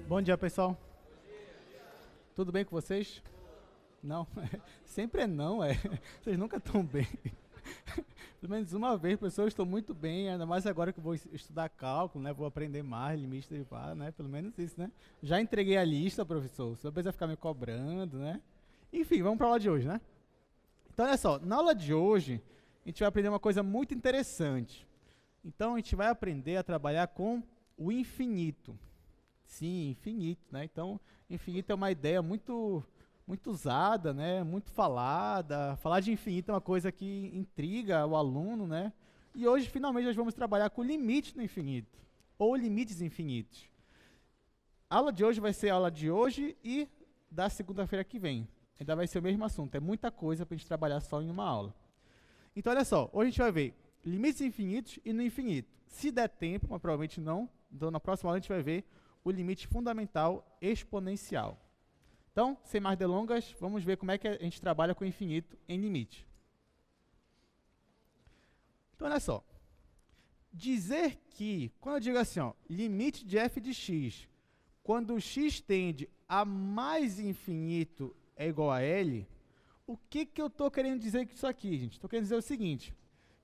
Bom dia, pessoal. Tudo bem com vocês? Não? Sempre é não, é. Vocês nunca estão bem. Pelo menos uma vez, pessoal, eu estou muito bem, ainda mais agora que eu vou estudar cálculo, né? Vou aprender mais, limite derivado, né? Pelo menos isso, né? Já entreguei a lista, professor, você não precisa ficar me cobrando, né? Enfim, vamos para a aula de hoje, né? Então, olha só, na aula de hoje, a gente vai aprender uma coisa muito interessante. Então, a gente vai aprender a trabalhar com o infinito. Sim, infinito, né? Então, infinito é uma ideia muito usada, né? Muito falada. Falar de infinito é uma coisa que intriga o aluno, né? E hoje, finalmente, nós vamos trabalhar com limite no infinito, ou limites infinitos. A aula de hoje vai ser a aula de hoje e da segunda-feira que vem. Ainda vai ser o mesmo assunto, é muita coisa para a gente trabalhar só em uma aula. Então, olha só, hoje a gente vai ver limites infinitos e no infinito. Se der tempo, mas provavelmente não, então na próxima aula a gente vai ver o limite fundamental exponencial. Então, sem mais delongas, vamos ver como é que a gente trabalha com o infinito em limite. Então, olha só. Dizer que, quando eu digo assim, ó, limite de f de x, quando x tende a mais infinito é igual a L, o que eu estou querendo dizer com isso aqui, gente? Estou querendo dizer o seguinte,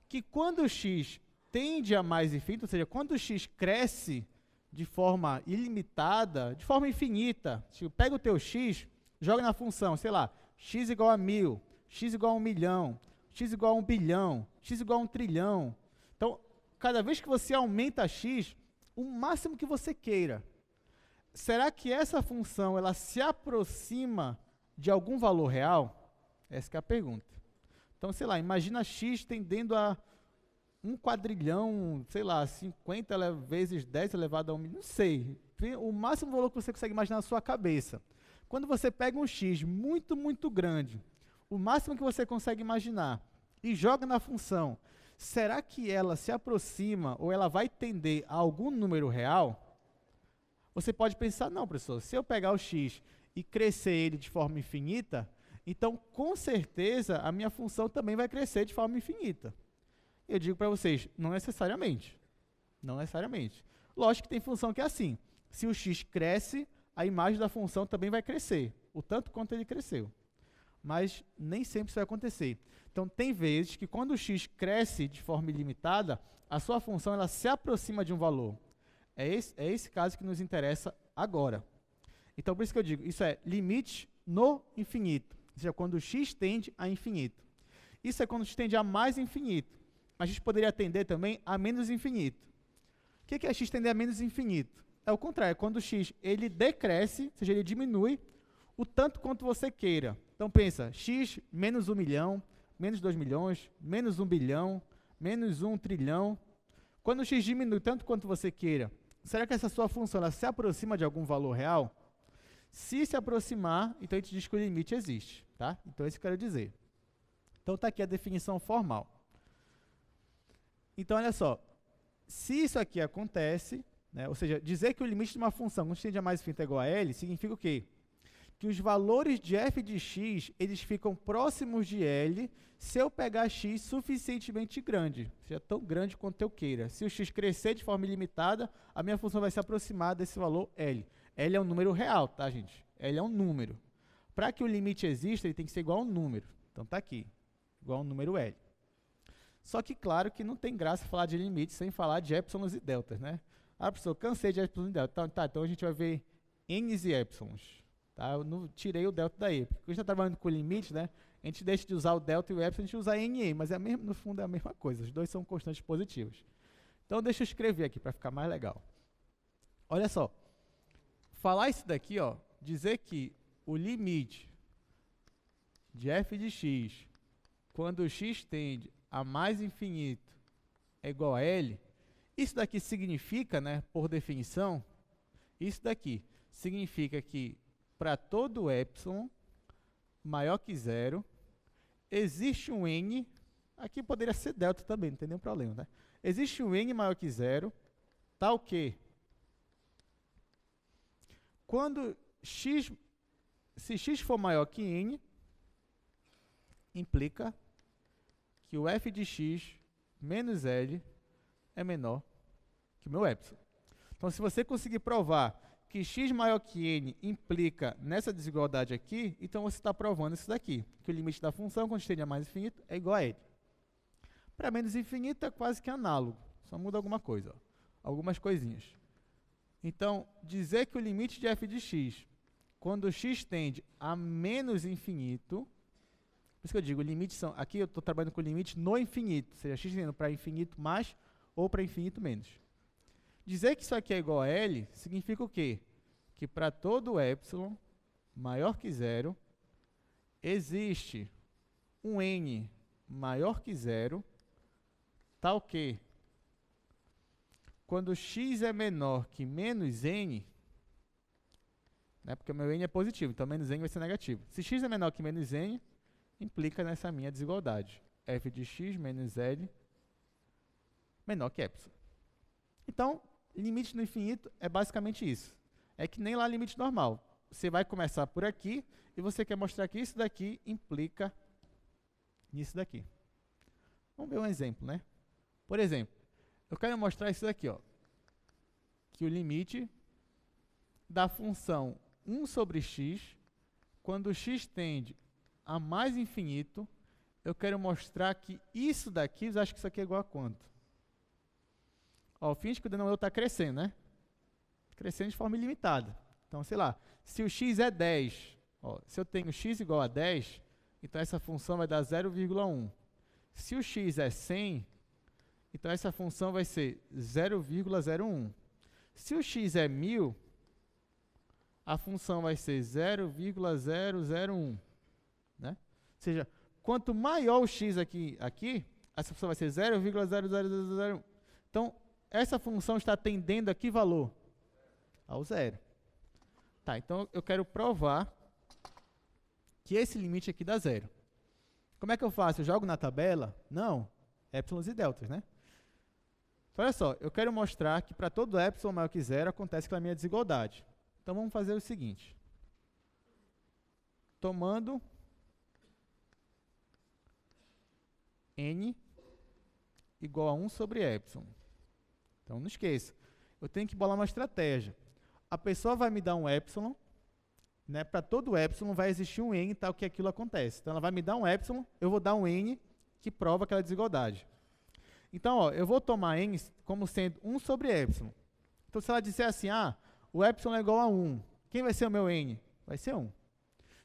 que quando x tende a mais infinito, ou seja, quando x cresce de forma ilimitada, de forma infinita, tipo, pega o teu x, joga na função, sei lá, x igual a 1000, x igual a 1 milhão, x igual a 1 bilhão, x igual a 1 trilhão. Então, cada vez que você aumenta x, o máximo que você queira, será que essa função ela se aproxima de algum valor real? Essa que é a pergunta. Então, sei lá, imagina x tendendo a 1 quadrilhão, sei lá, 50 vezes 10 elevado a 1 milhão, não sei. O máximo valor que você consegue imaginar na sua cabeça. Quando você pega um x muito grande, o máximo que você consegue imaginar, e joga na função, será que ela se aproxima ou ela vai tender a algum número real? Você pode pensar, não, professor, se eu pegar o x e crescer ele de forma infinita, então, com certeza, a minha função também vai crescer de forma infinita. Eu digo para vocês, não necessariamente. Não necessariamente. Lógico que tem função que é assim. Se o x cresce, a imagem da função também vai crescer, o tanto quanto ele cresceu. Mas nem sempre isso vai acontecer. Então, tem vezes que quando o x cresce de forma ilimitada, a sua função ela se aproxima de um valor. É esse caso que nos interessa agora. Então, por isso que eu digo, isso é limite no infinito. Ou seja, quando o x tende a infinito. Isso é quando x tende a mais infinito. Mas a gente poderia tender também a menos infinito. O que é x tender a menos infinito? É o contrário, é quando o x ele decresce, ou seja, ele diminui o tanto quanto você queira. Então pensa, x menos 1 milhão, menos 2 milhões, menos 1 bilhão, menos 1 trilhão. Quando o x diminui tanto quanto você queira, será que essa sua função ela se aproxima de algum valor real? Se se aproximar, então a gente diz que o limite existe. Tá? Então é isso que eu quero dizer. Então está aqui a definição formal. Então, olha só, se isso aqui acontece, né, ou seja, dizer que o limite de uma função quando tende a mais infinito é igual a L, significa o quê? Que os valores de f de x, eles ficam próximos de L se eu pegar x suficientemente grande, ou seja, tão grande quanto eu queira. Se o x crescer de forma ilimitada, a minha função vai se aproximar desse valor L. L é um número real, tá, gente? L é um número. Para que o limite exista, ele tem que ser igual a um número. Então, está aqui, igual a um número L. Só que, claro, que não tem graça falar de limites sem falar de épsilons e deltas, né? Ah, professor, cansei de épsilons e deltas. Então a gente vai ver n's e épsilons. Tá? Eu não tirei o delta daí. Porque a gente está trabalhando com limites, né? A gente deixa de usar o delta e o épsilon, a gente usa n e, mas no fundo é a mesma coisa. Os dois são constantes positivas. Então, deixa eu escrever aqui para ficar mais legal. Olha só. Falar isso daqui, ó, dizer que o limite de f de x, quando o x tende a mais infinito é igual a L, isso daqui significa, né, por definição, isso daqui significa que para todo epsilon maior que zero, existe um n, aqui poderia ser delta também, não tem nenhum problema, né? Existe um n maior que zero, tal que quando se x for maior que n, implica que o f de x menos L é menor que o meu epsilon. Então, se você conseguir provar que x maior que n implica nessa desigualdade aqui, então você está provando isso daqui, que o limite da função, quando tende a mais infinito, é igual a n. Para menos infinito é quase que análogo, só muda alguma coisa, ó, algumas coisinhas. Então, dizer que o limite de f de x, quando x tende a menos infinito, por isso que eu digo, limites são, aqui eu estou trabalhando com limite no infinito, ou seja, x tendendo para infinito mais ou para infinito menos. Dizer que isso aqui é igual a L, significa o quê? Que para todo epsilon maior que zero, existe um n maior que zero, tal que, quando x é menor que menos n, né, porque o meu n é positivo, então menos n vai ser negativo. Se x é menor que menos n, implica nessa minha desigualdade. F de x menos L menor que epsilon. Então, limite no infinito é basicamente isso. É que nem lá limite normal. Você vai começar por aqui e você quer mostrar que isso daqui implica nisso daqui. Vamos ver um exemplo, né? Por exemplo, eu quero mostrar isso daqui, ó, que o limite da função 1 sobre x, quando x tende a mais infinito, eu quero mostrar que isso daqui, eu acho que isso aqui é igual a quanto? Ó, finge que o denominador está crescendo, né? Crescendo de forma ilimitada. Então, sei lá, se o x é 10, ó, se eu tenho x igual a 10, então essa função vai dar 0,1. Se o x é 100, então essa função vai ser 0,01. Se o x é 1000, a função vai ser 0,001. Né? Ou seja, quanto maior o x aqui, essa função vai ser 0,0001. Então, essa função está tendendo a que valor? Ao zero. Tá, então eu quero provar que esse limite aqui dá zero. Como é que eu faço? Eu jogo na tabela? Não. Épsilons e deltas, né? Então, olha só, eu quero mostrar que para todo epsilon maior que zero acontece com a minha desigualdade. Então, vamos fazer o seguinte. Tomando n igual a 1 sobre epsilon. Então, não esqueça. Eu tenho que bolar uma estratégia. A pessoa vai me dar um epsilon, né? Para todo epsilon vai existir um n tal que aquilo acontece. Então, ela vai me dar um epsilon, eu vou dar um n que prova aquela desigualdade. Então, ó, eu vou tomar n como sendo 1 sobre epsilon. Então, se ela disser assim, o epsilon é igual a 1, quem vai ser o meu n? Vai ser 1.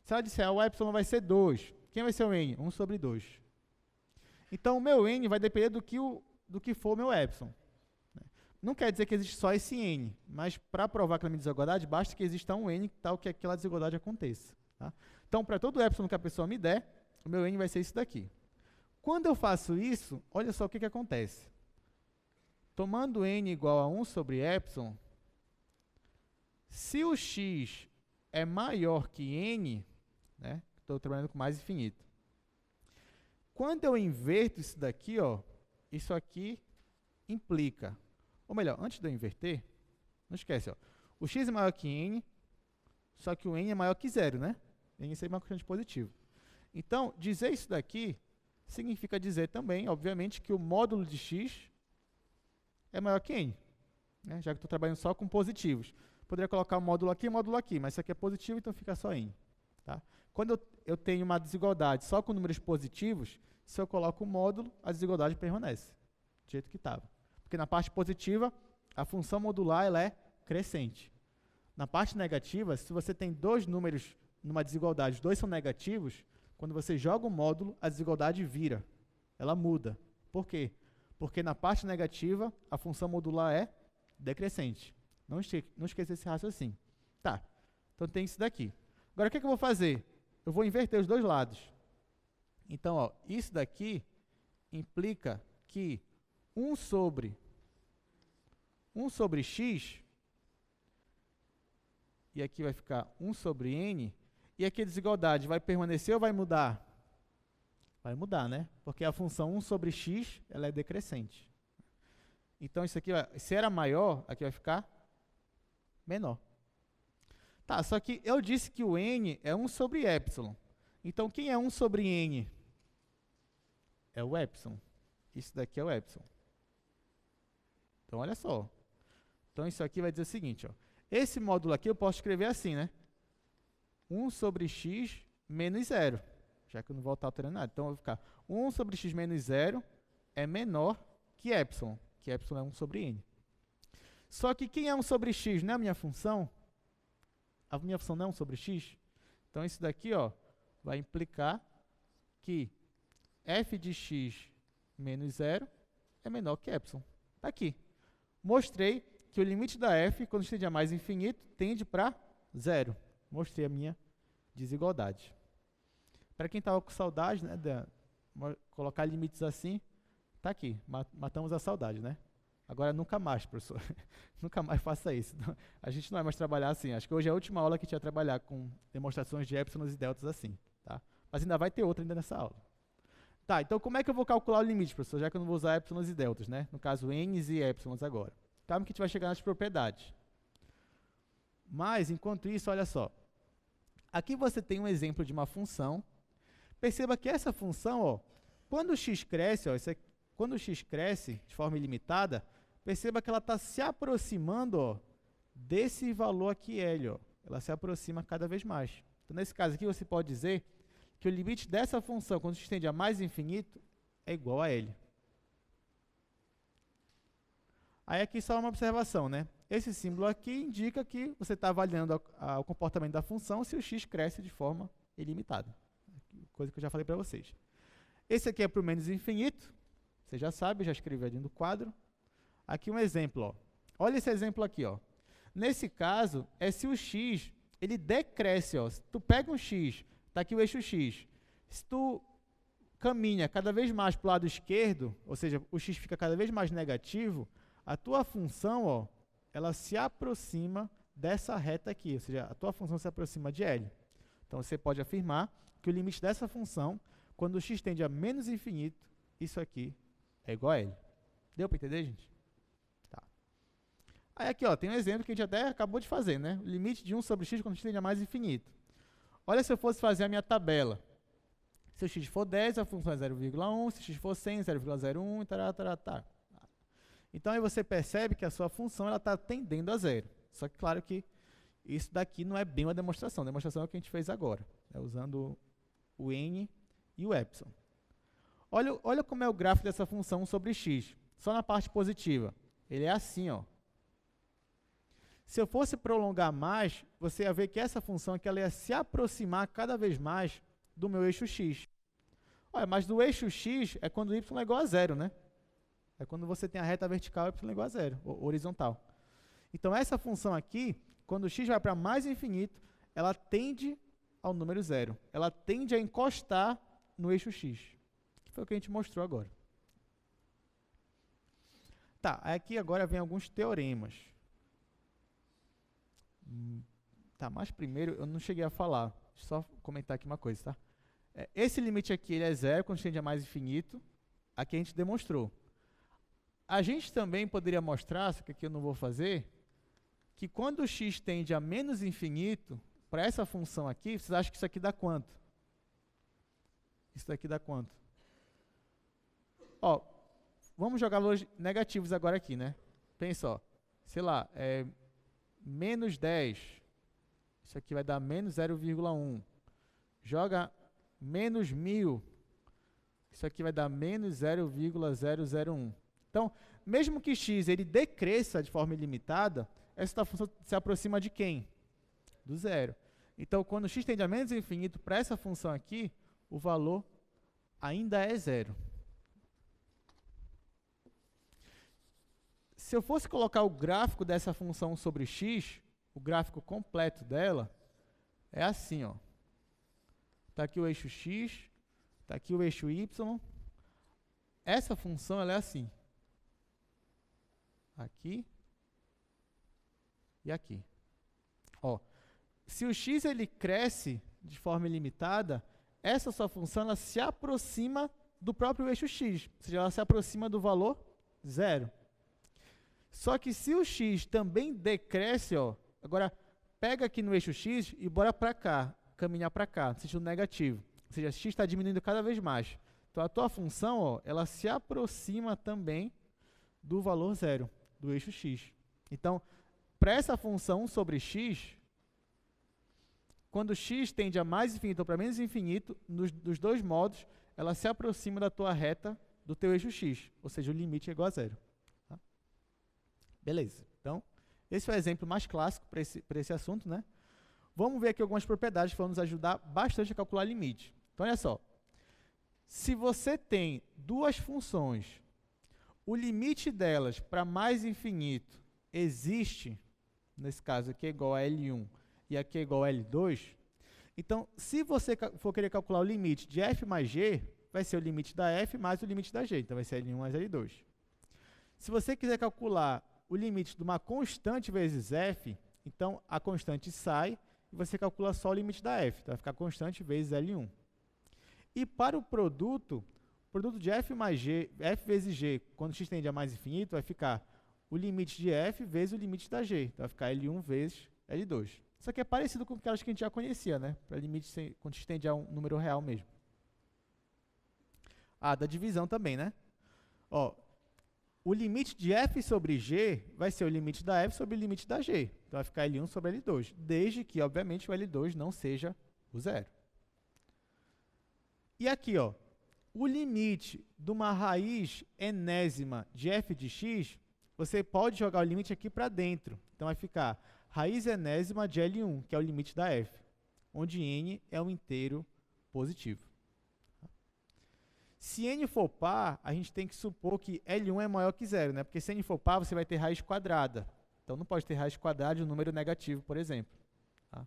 Se ela disser, o epsilon vai ser 2, quem vai ser o n? 1 sobre 2. Então, o meu n vai depender do que for o meu epsilon. Não quer dizer que existe só esse n, mas para provar aquela desigualdade, basta que exista um n tal que aquela desigualdade aconteça. Tá? Então, para todo epsilon que a pessoa me der, o meu n vai ser isso daqui. Quando eu faço isso, olha só o que acontece. Tomando n igual a 1 sobre epsilon, se o x é maior que n, né, estou trabalhando com mais infinito. Quando eu inverto isso daqui, ó, isso aqui implica, ou melhor, antes de eu inverter, não esquece, ó, o x é maior que n, só que o n é maior que zero, né? N é uma constante positiva. Então, dizer isso daqui significa dizer também, obviamente, que o módulo de x é maior que n, né? Já que estou trabalhando só com positivos. Poderia colocar um módulo aqui, mas isso aqui é positivo, então fica só n. Tá? Quando eu tenho uma desigualdade só com números positivos, se eu coloco o módulo, a desigualdade permanece, do jeito que estava. Porque na parte positiva, a função modular ela é crescente. Na parte negativa, se você tem dois números numa desigualdade, os dois são negativos, quando você joga o módulo, a desigualdade vira, ela muda. Por quê? Porque na parte negativa, a função modular é decrescente. Não esqueça esse raciocínio. Tá, então tem isso daqui. Agora, o que eu vou fazer? Eu vou inverter os dois lados. Então, ó, isso daqui implica que 1 sobre x, e aqui vai ficar 1 sobre n, e aqui a desigualdade vai permanecer ou vai mudar? Vai mudar, né? Porque a função 1 sobre x, ela é decrescente. Então, isso aqui, se era maior, aqui vai ficar menor. Tá, só que eu disse que o n é 1 sobre epsilon. Então, quem é 1 sobre n? É o epsilon. Isso daqui é o epsilon. Então, olha só. Então, isso aqui vai dizer o seguinte, ó. Esse módulo aqui eu posso escrever assim, né? 1 sobre x menos 0, já que eu não vou estar alterando nada. Então, vai ficar 1 sobre x menos 0 é menor que é 1 sobre n. Só que quem é 1 sobre x não é a minha função? A minha função não é 1 sobre x? Então, isso daqui ó, vai implicar que f de x menos 0 é menor que epsilon. Está aqui. Mostrei que o limite da f, quando tende a mais infinito, tende para 0. Mostrei a minha desigualdade. Para quem estava com saudade, né, de colocar limites assim, está aqui. Matamos a saudade, né? Agora, nunca mais, professor. Nunca mais faça isso. A gente não vai mais trabalhar assim. Acho que hoje é a última aula que a gente vai trabalhar com demonstrações de épsilons e deltas assim. Tá? Mas ainda vai ter outra ainda nessa aula. Tá, então como é que eu vou calcular o limite, professor? Já que eu não vou usar épsilons e deltas, né? No caso, n's e épsilons agora. Calma que a gente vai chegar nas propriedades. Mas, enquanto isso, olha só. Aqui você tem um exemplo de uma função. Perceba que essa função, ó, quando o x cresce, ó, quando o x cresce de forma ilimitada, perceba que ela está se aproximando ó, desse valor aqui, L. Ó. Ela se aproxima cada vez mais. Então, nesse caso aqui, você pode dizer que o limite dessa função, quando se estende a mais infinito, é igual a L. Aí aqui só uma observação, né? Esse símbolo aqui indica que você está avaliando o comportamento da função se o x cresce de forma ilimitada. Coisa que eu já falei para vocês. Esse aqui é para o menos infinito. Você já sabe, já escrevi ali no quadro. Aqui um exemplo. Ó. Olha esse exemplo aqui. Ó. Nesse caso, é se o x ele decresce. Ó. Se tu pega um x, está aqui o eixo x. Se tu caminha cada vez mais para o lado esquerdo, ou seja, o x fica cada vez mais negativo, a tua função ó, ela se aproxima dessa reta aqui, ou seja, a tua função se aproxima de L. Então, você pode afirmar que o limite dessa função, quando o x tende a menos infinito, isso aqui é igual a L. Deu para entender, gente? Tá. Aí aqui ó, tem um exemplo que a gente até acabou de fazer, né? O limite de 1 sobre x quando o x tende a mais infinito. Olha se eu fosse fazer a minha tabela. Se o x for 10, a função é 0,1, se o x for 100, 0,01, tá. Então, aí você percebe que a sua função está tendendo a 0. Só que, claro que isso daqui não é bem uma demonstração. A demonstração é o que a gente fez agora, né, usando o n e o epsilon. Olha como é o gráfico dessa função sobre x. Só na parte positiva. Ele é assim, ó. Se eu fosse prolongar mais, você ia ver que essa função aqui ela ia se aproximar cada vez mais do meu eixo x. Olha, mas do eixo x é quando y é igual a 0, né? É quando você tem a reta vertical y igual a 0, horizontal. Então, essa função aqui, quando o x vai para mais infinito, ela tende ao número 0. Ela tende a encostar no eixo x. Que foi o que a gente mostrou agora. Tá, aqui agora vem alguns teoremas. Tá, mas primeiro eu não cheguei a falar. Deixa eu só comentar aqui uma coisa, tá? Esse limite aqui ele é 0 quando tende a mais infinito. Aqui a gente demonstrou. A gente também poderia mostrar, só que aqui eu não vou fazer, que quando o x tende a menos infinito, para essa função aqui, vocês acham que isso aqui dá quanto? Isso daqui dá quanto? Ó, vamos jogar valores negativos agora aqui, né? Pensa, ó, sei lá, menos 10. Isso aqui vai dar menos 0,1. Joga menos 1000. Isso aqui vai dar menos 0,001. Então, mesmo que x ele decresça de forma ilimitada, essa função se aproxima de quem? Do 0. Então, quando x tende a menos infinito para essa função aqui, o valor ainda é 0. Se eu fosse colocar o gráfico dessa função sobre x, o gráfico completo dela, é assim, ó. Está aqui o eixo x, está aqui o eixo y. Essa função ela é assim. Aqui e aqui. Ó, se o x ele cresce de forma ilimitada, essa sua função ela se aproxima do próprio eixo x, ou seja, ela se aproxima do valor 0. Só que se o x também decresce, ó, agora pega aqui no eixo x e bora para cá, caminhar para cá, no sentido negativo. Ou seja, x está diminuindo cada vez mais. Então, a tua função, ó, ela se aproxima também do valor 0, do eixo x. Então, para essa função 1 sobre x, quando x tende a mais infinito ou para menos infinito, dos dois modos, ela se aproxima da tua reta do teu eixo x, ou seja, o limite é igual a zero. Tá? Beleza. Então, esse é o exemplo mais clássico para esse assunto, né? Vamos ver aqui algumas propriedades que vão nos ajudar bastante a calcular limite. Então, olha só. Se você tem duas funções, o limite delas para mais infinito existe, nesse caso aqui é igual a L1 e aqui é igual a L2, então, se você for querer calcular o limite de f mais g, vai ser o limite da f mais o limite da g, então vai ser L1 mais L2. Se você quiser calcular o limite de uma constante vezes f, então a constante sai e você calcula só o limite da f, então vai ficar constante vezes L1. E para o produto de f mais g, f vezes g, quando x tende a mais infinito, vai ficar o limite de f vezes o limite da g. Então, vai ficar L1 vezes L2. Isso aqui é parecido com aquelas que a gente já conhecia, né? Para limite quando x tende a um número real mesmo. Ah, da divisão também, né? Ó, o limite de f sobre g vai ser o limite da f sobre o limite da g. Então, vai ficar L1 sobre L2, desde que, obviamente, o L2 não seja o zero. E aqui, ó, o limite de uma raiz enésima de f de x, você pode jogar o limite aqui para dentro. Então, vai ficar raiz enésima de L1, que é o limite da f, onde n é um inteiro positivo. Se n for par, a gente tem que supor que L1 é maior que zero, né? Porque se n for par, você vai ter raiz quadrada. Então, não pode ter raiz quadrada de um número negativo, por exemplo. Tá?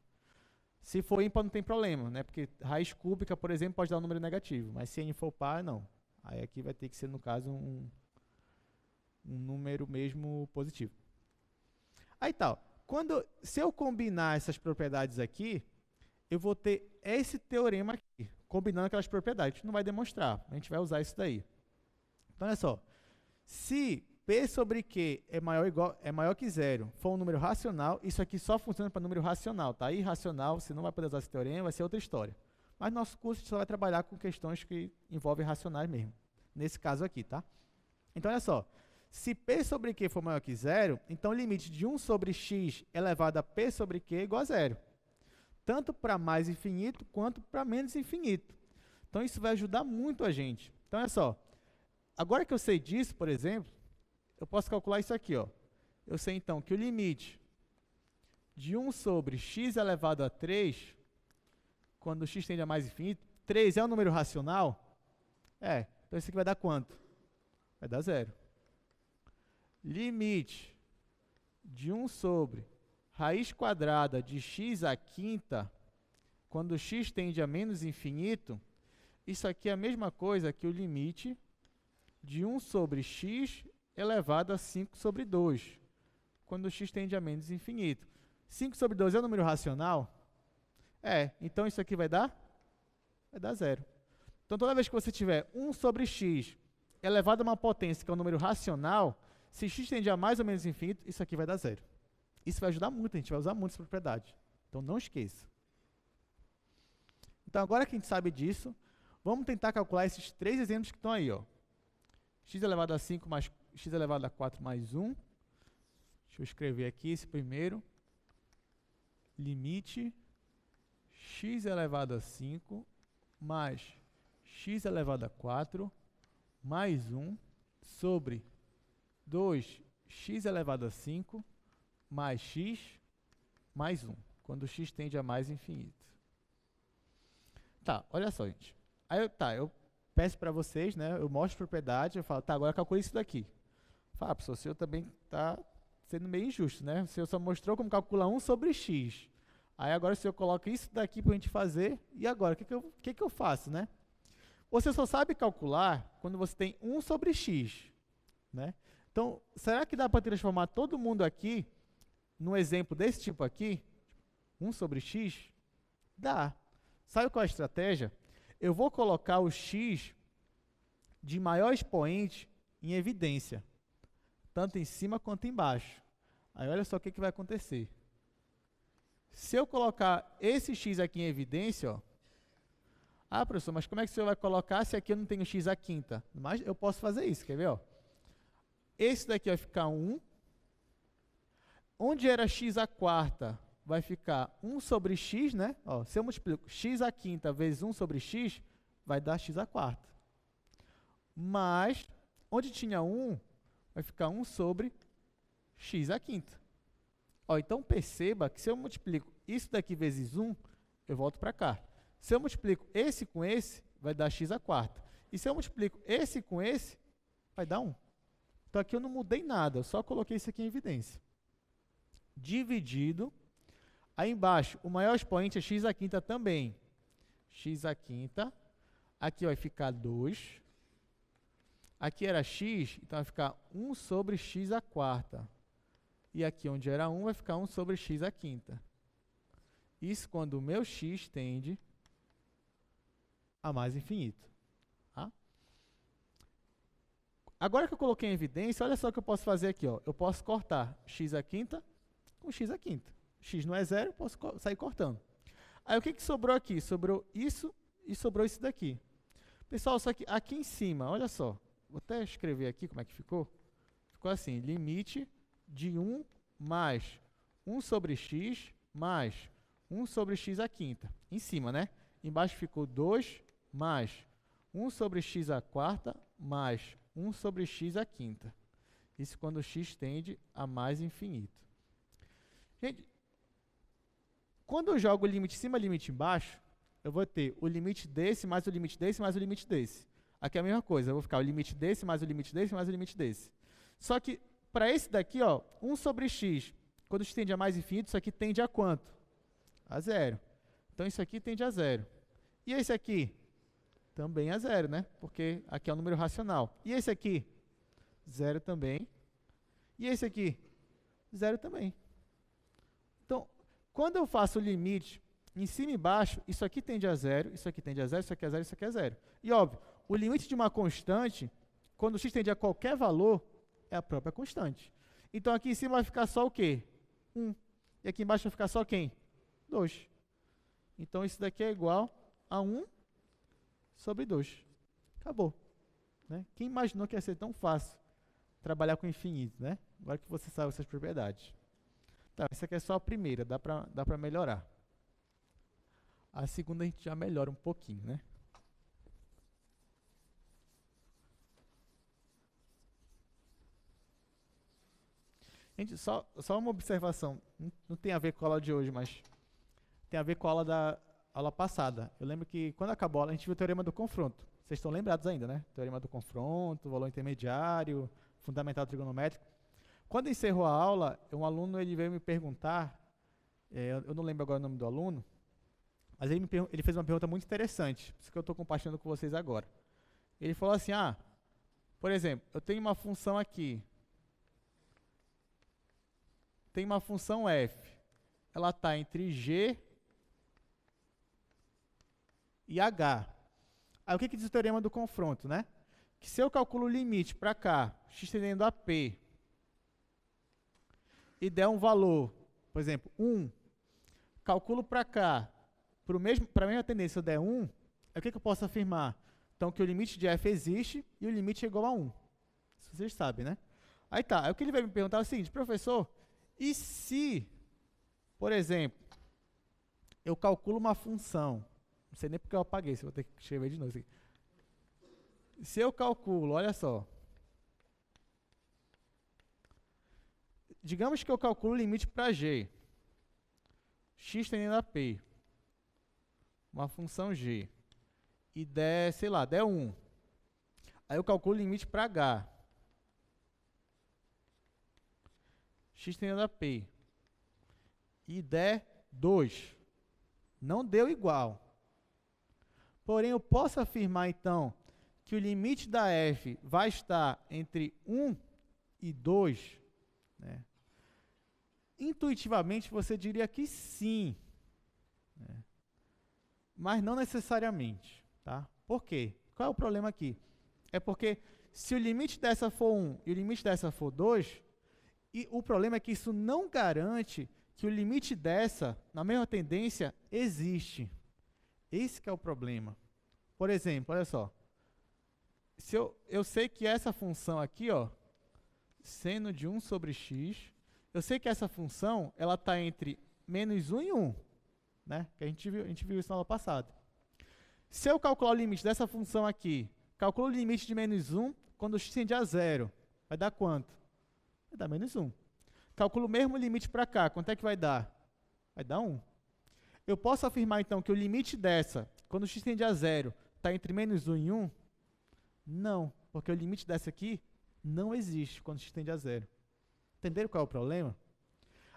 Se for ímpar, não tem problema, né? Porque raiz cúbica, por exemplo, pode dar um número negativo. Mas se n for par, não. Aí aqui vai ter que ser, no caso, um número mesmo positivo. Aí tal. Se eu combinar essas propriedades aqui, eu vou ter esse teorema aqui, combinando aquelas propriedades. A gente não vai demonstrar, a gente vai usar isso daí. Então, olha só. Se P sobre Q é maior que zero, for um número racional, isso aqui só funciona para número racional, tá? Irracional, você não vai poder usar esse teorema, vai ser outra história. Mas no nosso curso a gente só vai trabalhar com questões que envolvem racionais mesmo. Nesse caso aqui, tá? Então, olha só. Se P sobre Q for maior que zero, então o limite de 1 sobre x elevado a P sobre Q é igual a zero. Tanto para mais infinito, quanto para menos infinito. Então, isso vai ajudar muito a gente. Então, olha só. Agora que eu sei disso, por exemplo, eu posso calcular isso aqui, ó. Eu sei, então, que o limite de 1 sobre x elevado a 3, quando x tende a mais infinito, 3 é um número racional? É. Então, isso aqui vai dar quanto? Vai dar zero. Limite de 1 sobre raiz quadrada de x à quinta, quando x tende a menos infinito, isso aqui é a mesma coisa que o limite de 1 sobre x elevado a 5 sobre 2, quando x tende a menos infinito. 5 sobre 2 é um número racional? É, então isso aqui vai dar? Vai dar zero. Então, toda vez que você tiver 1 sobre x elevado a uma potência que é um número racional, se x tende a mais ou menos infinito, isso aqui vai dar zero. Isso vai ajudar muito, a gente vai usar muito essa propriedade. Então, não esqueça. Então, agora que a gente sabe disso, vamos tentar calcular esses três exemplos que estão aí, ó. X elevado a 5 mais x elevado a 4 mais 1. Deixa eu escrever aqui esse primeiro. Limite x elevado a 5 mais x elevado a 4 mais 1 sobre 2x elevado a 5 mais x mais 1, quando x tende a mais infinito. Tá, olha só, gente. Aí eu peço para vocês, né, eu mostro a propriedade, eu falo, tá, agora calcule isso daqui. Fala, professor, o senhor também está sendo meio injusto, né? O senhor só mostrou como calcular 1 sobre x. Aí agora o senhor coloca isso daqui para a gente fazer, e agora, o que eu faço, né? Você só sabe calcular quando você tem 1 sobre x, né? Então, será que dá para transformar todo mundo aqui num exemplo desse tipo aqui? 1 sobre x? Dá. Sabe qual é a estratégia? Eu vou colocar o x de maior expoente em evidência, tanto em cima quanto embaixo. Aí olha só o que vai acontecer. Se eu colocar esse x aqui em evidência, ó, ah, professor, mas como é que o senhor vai colocar se aqui eu não tenho x à quinta? Mas eu posso fazer isso, quer ver? Ó? Esse daqui vai ficar 1. Onde era x à quarta, vai ficar 1 sobre x, né? Ó, se eu multiplico x à quinta vezes 1 sobre x, vai dar x à quarta. Mas, onde tinha 1, vai ficar 1 sobre x à quinta. Ó, então, perceba que se eu multiplico isso daqui vezes 1, eu volto para cá. Se eu multiplico esse com esse, vai dar x à quarta. E se eu multiplico esse com esse, vai dar 1. Então, aqui eu não mudei nada, eu só coloquei isso aqui em evidência. Dividido. Aí embaixo, o maior expoente é x à quinta também. X à quinta. Aqui vai ficar 2. Aqui era x, então vai ficar 1 sobre x à quarta. E aqui onde era 1, vai ficar 1 sobre x à quinta. Isso quando o meu x tende a mais infinito. Tá? Agora que eu coloquei em evidência, olha só o que eu posso fazer aqui. Ó. Eu posso cortar x à quinta com x à quinta. X não é zero, eu posso sair cortando. Aí o que sobrou aqui? Sobrou isso e sobrou isso daqui. Pessoal, só que aqui em cima, olha só. Vou até escrever aqui como é que ficou. Ficou assim, limite de 1 mais 1 sobre x mais 1 sobre x à quinta. Em cima, né? Embaixo ficou 2 mais 1 sobre x à quarta mais 1 sobre x à quinta. Isso quando o x tende a mais infinito. Gente, quando eu jogo o limite em cima e o limite embaixo, eu vou ter o limite desse mais o limite desse mais o limite desse. Aqui é a mesma coisa, eu vou ficar o limite desse mais o limite desse mais o limite desse. Só que, para esse daqui, ó, 1 sobre x, quando x tende a mais infinito, isso aqui tende a quanto? A zero. Então, isso aqui tende a zero. E esse aqui? Também a zero, né? Porque aqui é um número racional. E esse aqui? Zero também. E esse aqui? Zero também. Então, quando eu faço o limite em cima e embaixo, isso aqui tende a zero, isso aqui tende a zero, isso aqui é zero, isso aqui é zero. E, óbvio, o limite de uma constante, quando x tende a qualquer valor, é a própria constante. Então, aqui em cima vai ficar só o quê? 1. E aqui embaixo vai ficar só quem? 2. Então, isso daqui é igual a 1 sobre 2. Acabou. Né? Quem imaginou que ia ser tão fácil trabalhar com infinito, né? Agora que você sabe essas propriedades. Tá, essa aqui é só a primeira, dá para melhorar. A segunda a gente já melhora um pouquinho, né? Gente, só uma observação. Não tem a ver com a aula de hoje, mas tem a ver com a aula da aula passada. Eu lembro que quando acabou a aula, a gente viu o teorema do confronto. Vocês estão lembrados ainda, né? Teorema do confronto, valor intermediário, fundamental trigonométrico. Quando encerrou a aula, um aluno ele veio me perguntar, eu não lembro agora o nome do aluno, mas ele fez uma pergunta muito interessante, por isso que eu estou compartilhando com vocês agora. Ele falou assim, por exemplo, eu tenho uma função aqui, tem uma função f, ela está entre g e h. Aí o que diz o teorema do confronto, né? Que se eu calculo o limite para cá, x tendendo a p, e der um valor, por exemplo, 1, calculo para cá, para a mesma tendência, se eu der 1, aí o que eu posso afirmar? Então, que o limite de f existe e o limite é igual a 1. Isso vocês sabem, né? Aí tá, aí o que ele vai me perguntar é o seguinte, professor, e se, por exemplo, eu calculo uma função, não sei nem porque eu apaguei, se eu vou ter que escrever de novo. Se eu calculo, olha só, digamos que eu calculo o limite para g, x tendendo a p, uma função g, e der, sei lá, der 1. Aí eu calculo o limite para h, x tendendo a p, e der 2. Não deu igual. Porém, eu posso afirmar, então, que o limite da f vai estar entre 1 e 2, né? Intuitivamente, você diria que sim, né? Mas não necessariamente. Tá? Por quê? Qual é o problema aqui? É porque se o limite dessa for 1 e o limite dessa for 2, e o problema é que isso não garante que o limite dessa, na mesma tendência, existe. Esse que é o problema. Por exemplo, olha só. Se eu sei que essa função aqui, ó, seno de 1 sobre x, eu sei que essa função ela está entre menos 1 e 1, né? Que a gente viu isso na aula passada. Se eu calcular o limite dessa função aqui, calculo o limite de menos 1 quando x tende a 0. Vai dar quanto? Vai dar menos 1. Calculo o mesmo limite para cá. Quanto é que vai dar? Vai dar 1. Eu posso afirmar, então, que o limite dessa, quando x tende a 0, está entre menos 1 e 1? Não, porque o limite dessa aqui não existe quando x tende a 0. Entenderam qual é o problema?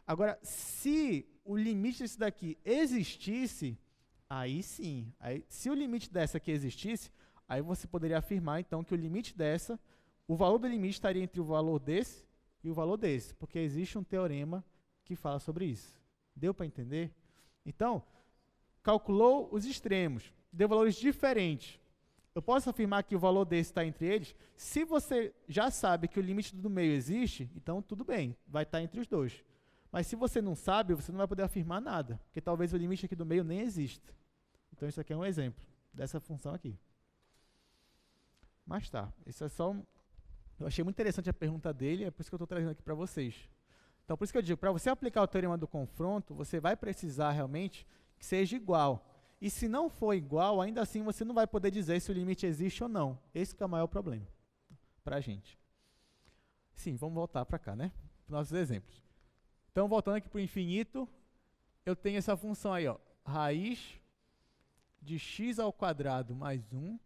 Agora, se o limite desse daqui existisse, aí sim. Se o limite dessa aqui existisse, aí você poderia afirmar, então, que o limite dessa, o valor do limite estaria entre o valor desse e o valor desse, porque existe um teorema que fala sobre isso. Deu para entender? Então, calculou os extremos, deu valores diferentes. Eu posso afirmar que o valor desse está entre eles? Se você já sabe que o limite do meio existe, então tudo bem, vai estar entre os dois. Mas se você não sabe, você não vai poder afirmar nada, porque talvez o limite aqui do meio nem exista. Então, isso aqui é um exemplo dessa função aqui. Mas tá, isso é só eu achei muito interessante a pergunta dele, é por isso que eu estou trazendo aqui para vocês. Então, por isso que eu digo, para você aplicar o teorema do confronto, você vai precisar realmente que seja igual. E se não for igual, ainda assim você não vai poder dizer se o limite existe ou não. Esse que é o maior problema para a gente. Sim, vamos voltar para cá, né? Para nossos exemplos. Então, voltando aqui para o infinito, eu tenho essa função aí, ó, raiz de x ao quadrado mais 1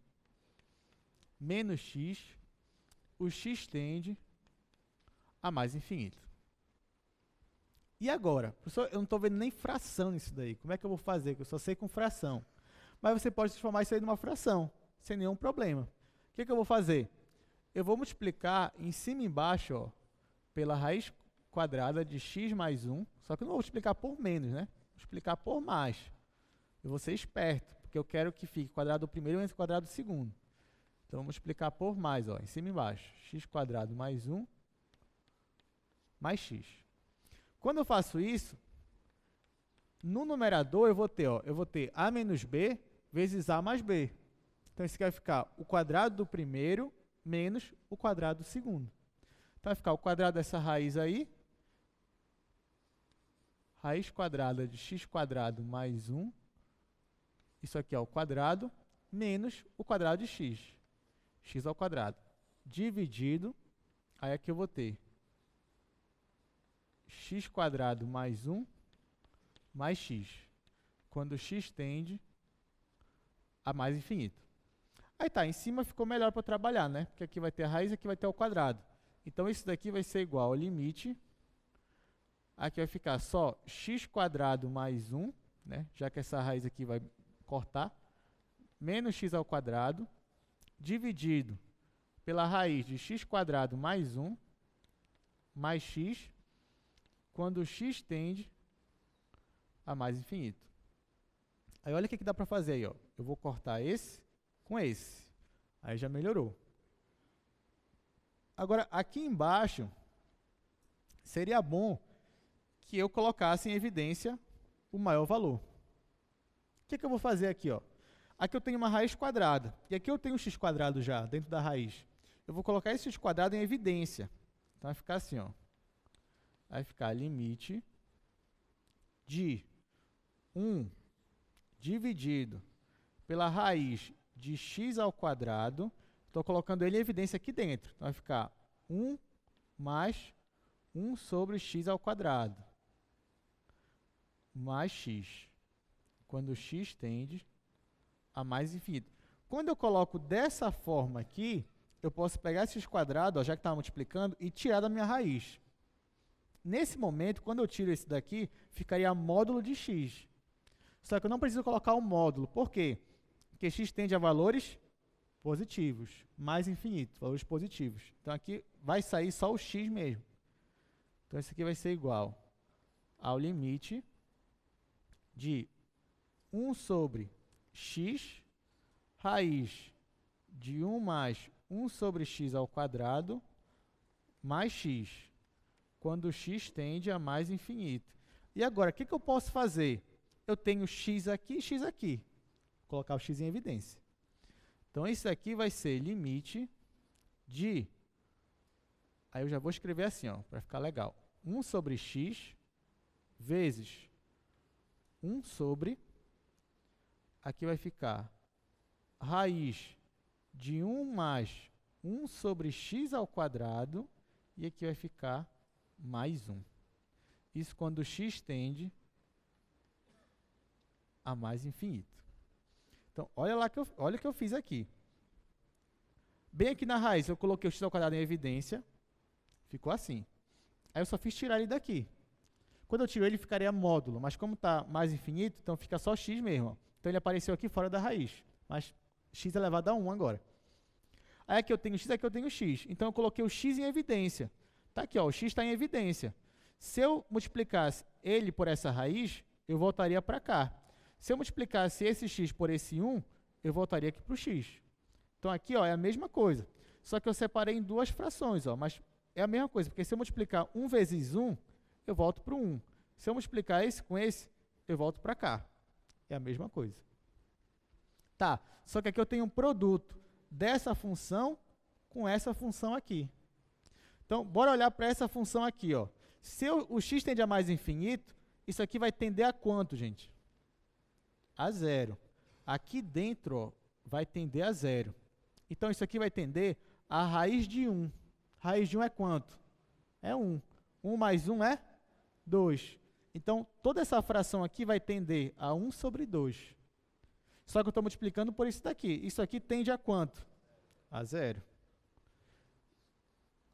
menos x, o x tende a mais infinito. E agora? Professor, eu não estou vendo nem fração nisso daí. Como é que eu vou fazer? Que eu só sei com fração. Mas você pode transformar isso aí numa fração, sem nenhum problema. O que eu vou fazer? Eu vou multiplicar em cima e embaixo, ó, pela raiz quadrada de x mais 1, só que eu não vou multiplicar por menos, né? Vou multiplicar por mais. Eu vou ser esperto, porque eu quero que fique quadrado do primeiro vezes quadrado do segundo. Então, vou multiplicar por mais, ó, em cima e embaixo. X quadrado mais 1 mais x. Quando eu faço isso, no numerador eu vou ter a menos b vezes a mais b. Então, isso aqui vai ficar o quadrado do primeiro menos o quadrado do segundo. Então, vai ficar o quadrado dessa raiz aí, raiz quadrada de x quadrado mais 1, isso aqui é o quadrado, menos o quadrado de x, x ao quadrado, dividido, aí aqui eu vou ter x quadrado mais 1 mais x, quando x tende a mais infinito. Aí tá, em cima ficou melhor para trabalhar, né? Porque aqui vai ter a raiz e aqui vai ter o quadrado. Então, isso daqui vai ser igual ao limite. Aqui vai ficar só x quadrado mais 1, né? Já que essa raiz aqui vai cortar, menos x ao quadrado, dividido pela raiz de x quadrado mais 1, mais x, quando x tende a mais infinito. Aí, olha o que dá para fazer aí, ó. Eu vou cortar esse com esse. Aí já melhorou. Agora, aqui embaixo, seria bom que eu colocasse em evidência o maior valor. O que eu vou fazer aqui, ó? Aqui eu tenho uma raiz quadrada, e aqui eu tenho um x quadrado já, dentro da raiz. Eu vou colocar esse x quadrado em evidência. Então, vai ficar assim, ó. Vai ficar limite de 1 dividido pela raiz de x ao quadrado. Estou colocando ele em evidência aqui dentro. Então, vai ficar 1 mais 1 sobre x ao quadrado, mais x, quando x tende a mais infinito. Quando eu coloco dessa forma aqui, eu posso pegar esse x quadrado, ó, já que está multiplicando, e tirar da minha raiz. Nesse momento, quando eu tiro esse daqui, ficaria módulo de x. Só que eu não preciso colocar o módulo. Por quê? Porque x tende a valores positivos, mais infinito, valores positivos. Então, aqui vai sair só o x mesmo. Então, esse aqui vai ser igual ao limite de 1 sobre x, raiz de 1 mais 1 sobre x ao quadrado, mais x, quando x tende a mais infinito. E agora, o que eu posso fazer? Eu tenho x aqui e x aqui. Vou colocar o x em evidência. Então, isso aqui vai ser limite de... Aí eu já vou escrever assim, ó, para ficar legal. 1 sobre x vezes 1 sobre, aqui vai ficar raiz de 1 mais 1 sobre x ao quadrado, e aqui vai ficar mais 1. Isso quando x tende a mais infinito. Então, olha o que eu fiz aqui. Bem aqui na raiz, eu coloquei o x ao quadrado em evidência, ficou assim. Aí eu só fiz tirar ele daqui. Quando eu tiro ele, ficaria módulo, mas como está mais infinito, então fica só x mesmo. Ó. Então ele apareceu aqui fora da raiz, mas x elevado a 1 agora. Aí aqui eu tenho x, aqui eu tenho x. Então eu coloquei o x em evidência. Está aqui, ó, o x está em evidência. Se eu multiplicasse ele por essa raiz, eu voltaria para cá. Se eu multiplicasse esse x por esse 1, eu voltaria aqui para o x. Então aqui ó, é a mesma coisa. Só que eu separei em duas frações, ó, mas é a mesma coisa, porque se eu multiplicar 1 vezes 1, eu volto para o 1. Se eu multiplicar esse com esse, eu volto para cá. É a mesma coisa. Tá, só que aqui eu tenho um produto dessa função com essa função aqui. Então, bora olhar para essa função aqui. Ó. Se o x tende a mais infinito, isso aqui vai tender a quanto, gente? A zero. Aqui dentro ó, vai tender a zero. Então, isso aqui vai tender a raiz de 1. Raiz de 1 é quanto? É 1. 1 mais 1 é 2. Então, toda essa fração aqui vai tender a 1 sobre 2. Só que eu estou multiplicando por isso daqui. Isso aqui tende a quanto? A zero.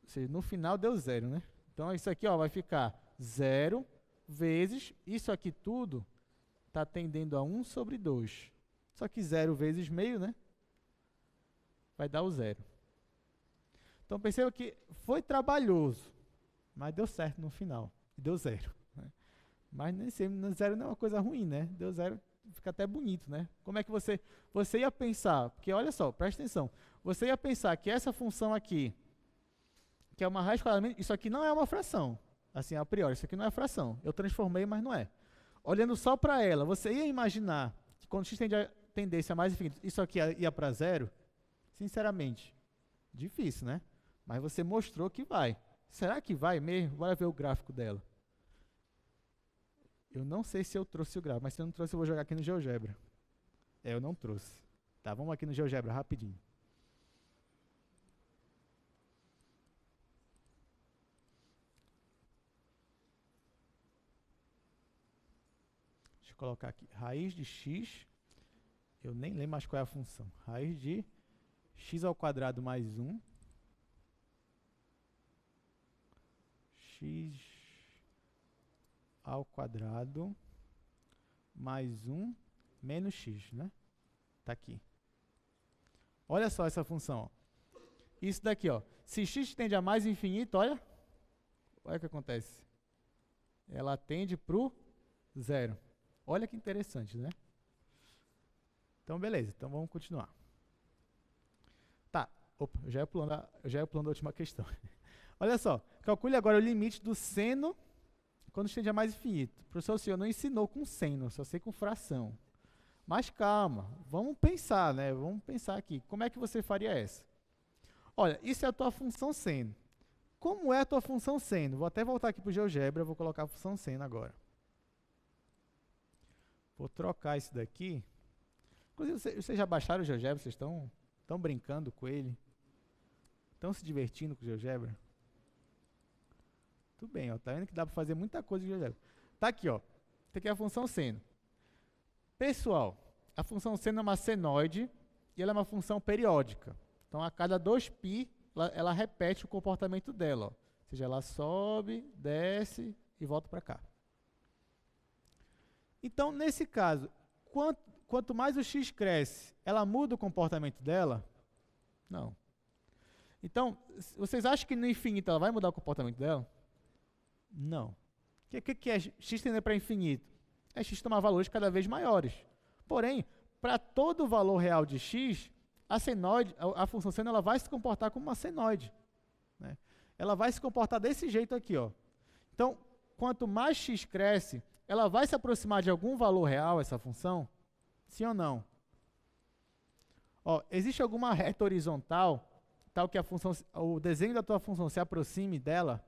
Ou seja, no final deu zero, né? Então, isso aqui ó, vai ficar 0 vezes, isso aqui tudo está tendendo a 1 sobre 2. Só que 0 vezes meio, né? Vai dar o zero. Então, perceba que foi trabalhoso, mas deu certo no final. Deu zero. Né? Mas nem sempre, zero não é uma coisa ruim, né? Deu zero, fica até bonito, né? Como é que você ia pensar? Porque, olha só, presta atenção. Você ia pensar que essa função aqui, que é uma raiz quadrada, isso aqui não é uma fração. Assim, a priori, isso aqui não é fração. Eu transformei, mas não é. Olhando só para ela, você ia imaginar que quando x tendesse a mais infinito, isso aqui ia para zero? Sinceramente, difícil, né? Mas você mostrou que vai. Será que vai mesmo? Bora ver o gráfico dela. Eu não sei se eu trouxe o gráfico, mas se eu não trouxe, eu vou jogar aqui no GeoGebra. Eu não trouxe. Tá, vamos aqui no GeoGebra, rapidinho. Deixa eu colocar aqui. Raiz de x, eu nem lembro mais qual é a função. Raiz de x ao quadrado mais 1. X ao quadrado mais 1 menos x, né? Tá aqui. Olha só essa função. Ó. Isso daqui, ó. Se x tende a mais infinito, olha. Olha o que acontece. Ela tende para o zero. Olha que interessante, né? Então, beleza. Então, vamos continuar. Tá. Opa, eu já ia pulando a última questão. Olha só. Calcule agora o limite do seno quando tende a mais infinito. O professor, o senhor não ensinou com seno, só sei com fração. Mas calma, vamos pensar, né? Vamos pensar aqui. Como é que você faria essa? Olha, isso é a tua função seno. Como é a tua função seno? Vou até voltar aqui para o GeoGebra, vou colocar a função seno agora. Vou trocar isso daqui. Inclusive, vocês já baixaram o GeoGebra? Vocês estão brincando com ele? Estão se divertindo com o GeoGebra? Tudo bem, ó, tá vendo que dá para fazer muita coisa com o GeoGebra. Tá aqui, ó. Essa aqui é a função seno. Pessoal, a função seno é uma senoide e ela é uma função periódica. Então, a cada 2π, ela repete o comportamento dela. Ó. Ou seja, ela sobe, desce e volta para cá. Então, nesse caso, quanto mais o x cresce, ela muda o comportamento dela? Não. Então, vocês acham que no infinito ela vai mudar o comportamento dela? Não. O que é x tendendo para infinito? É x tomar valores cada vez maiores. Porém, para todo valor real de x, a senoide, a função seno, ela vai se comportar como uma senoide. Né? Ela vai se comportar desse jeito aqui. Ó. Então, quanto mais x cresce, ela vai se aproximar de algum valor real, essa função? Sim ou não? Ó, existe alguma reta horizontal, tal que o desenho da tua função se aproxime dela?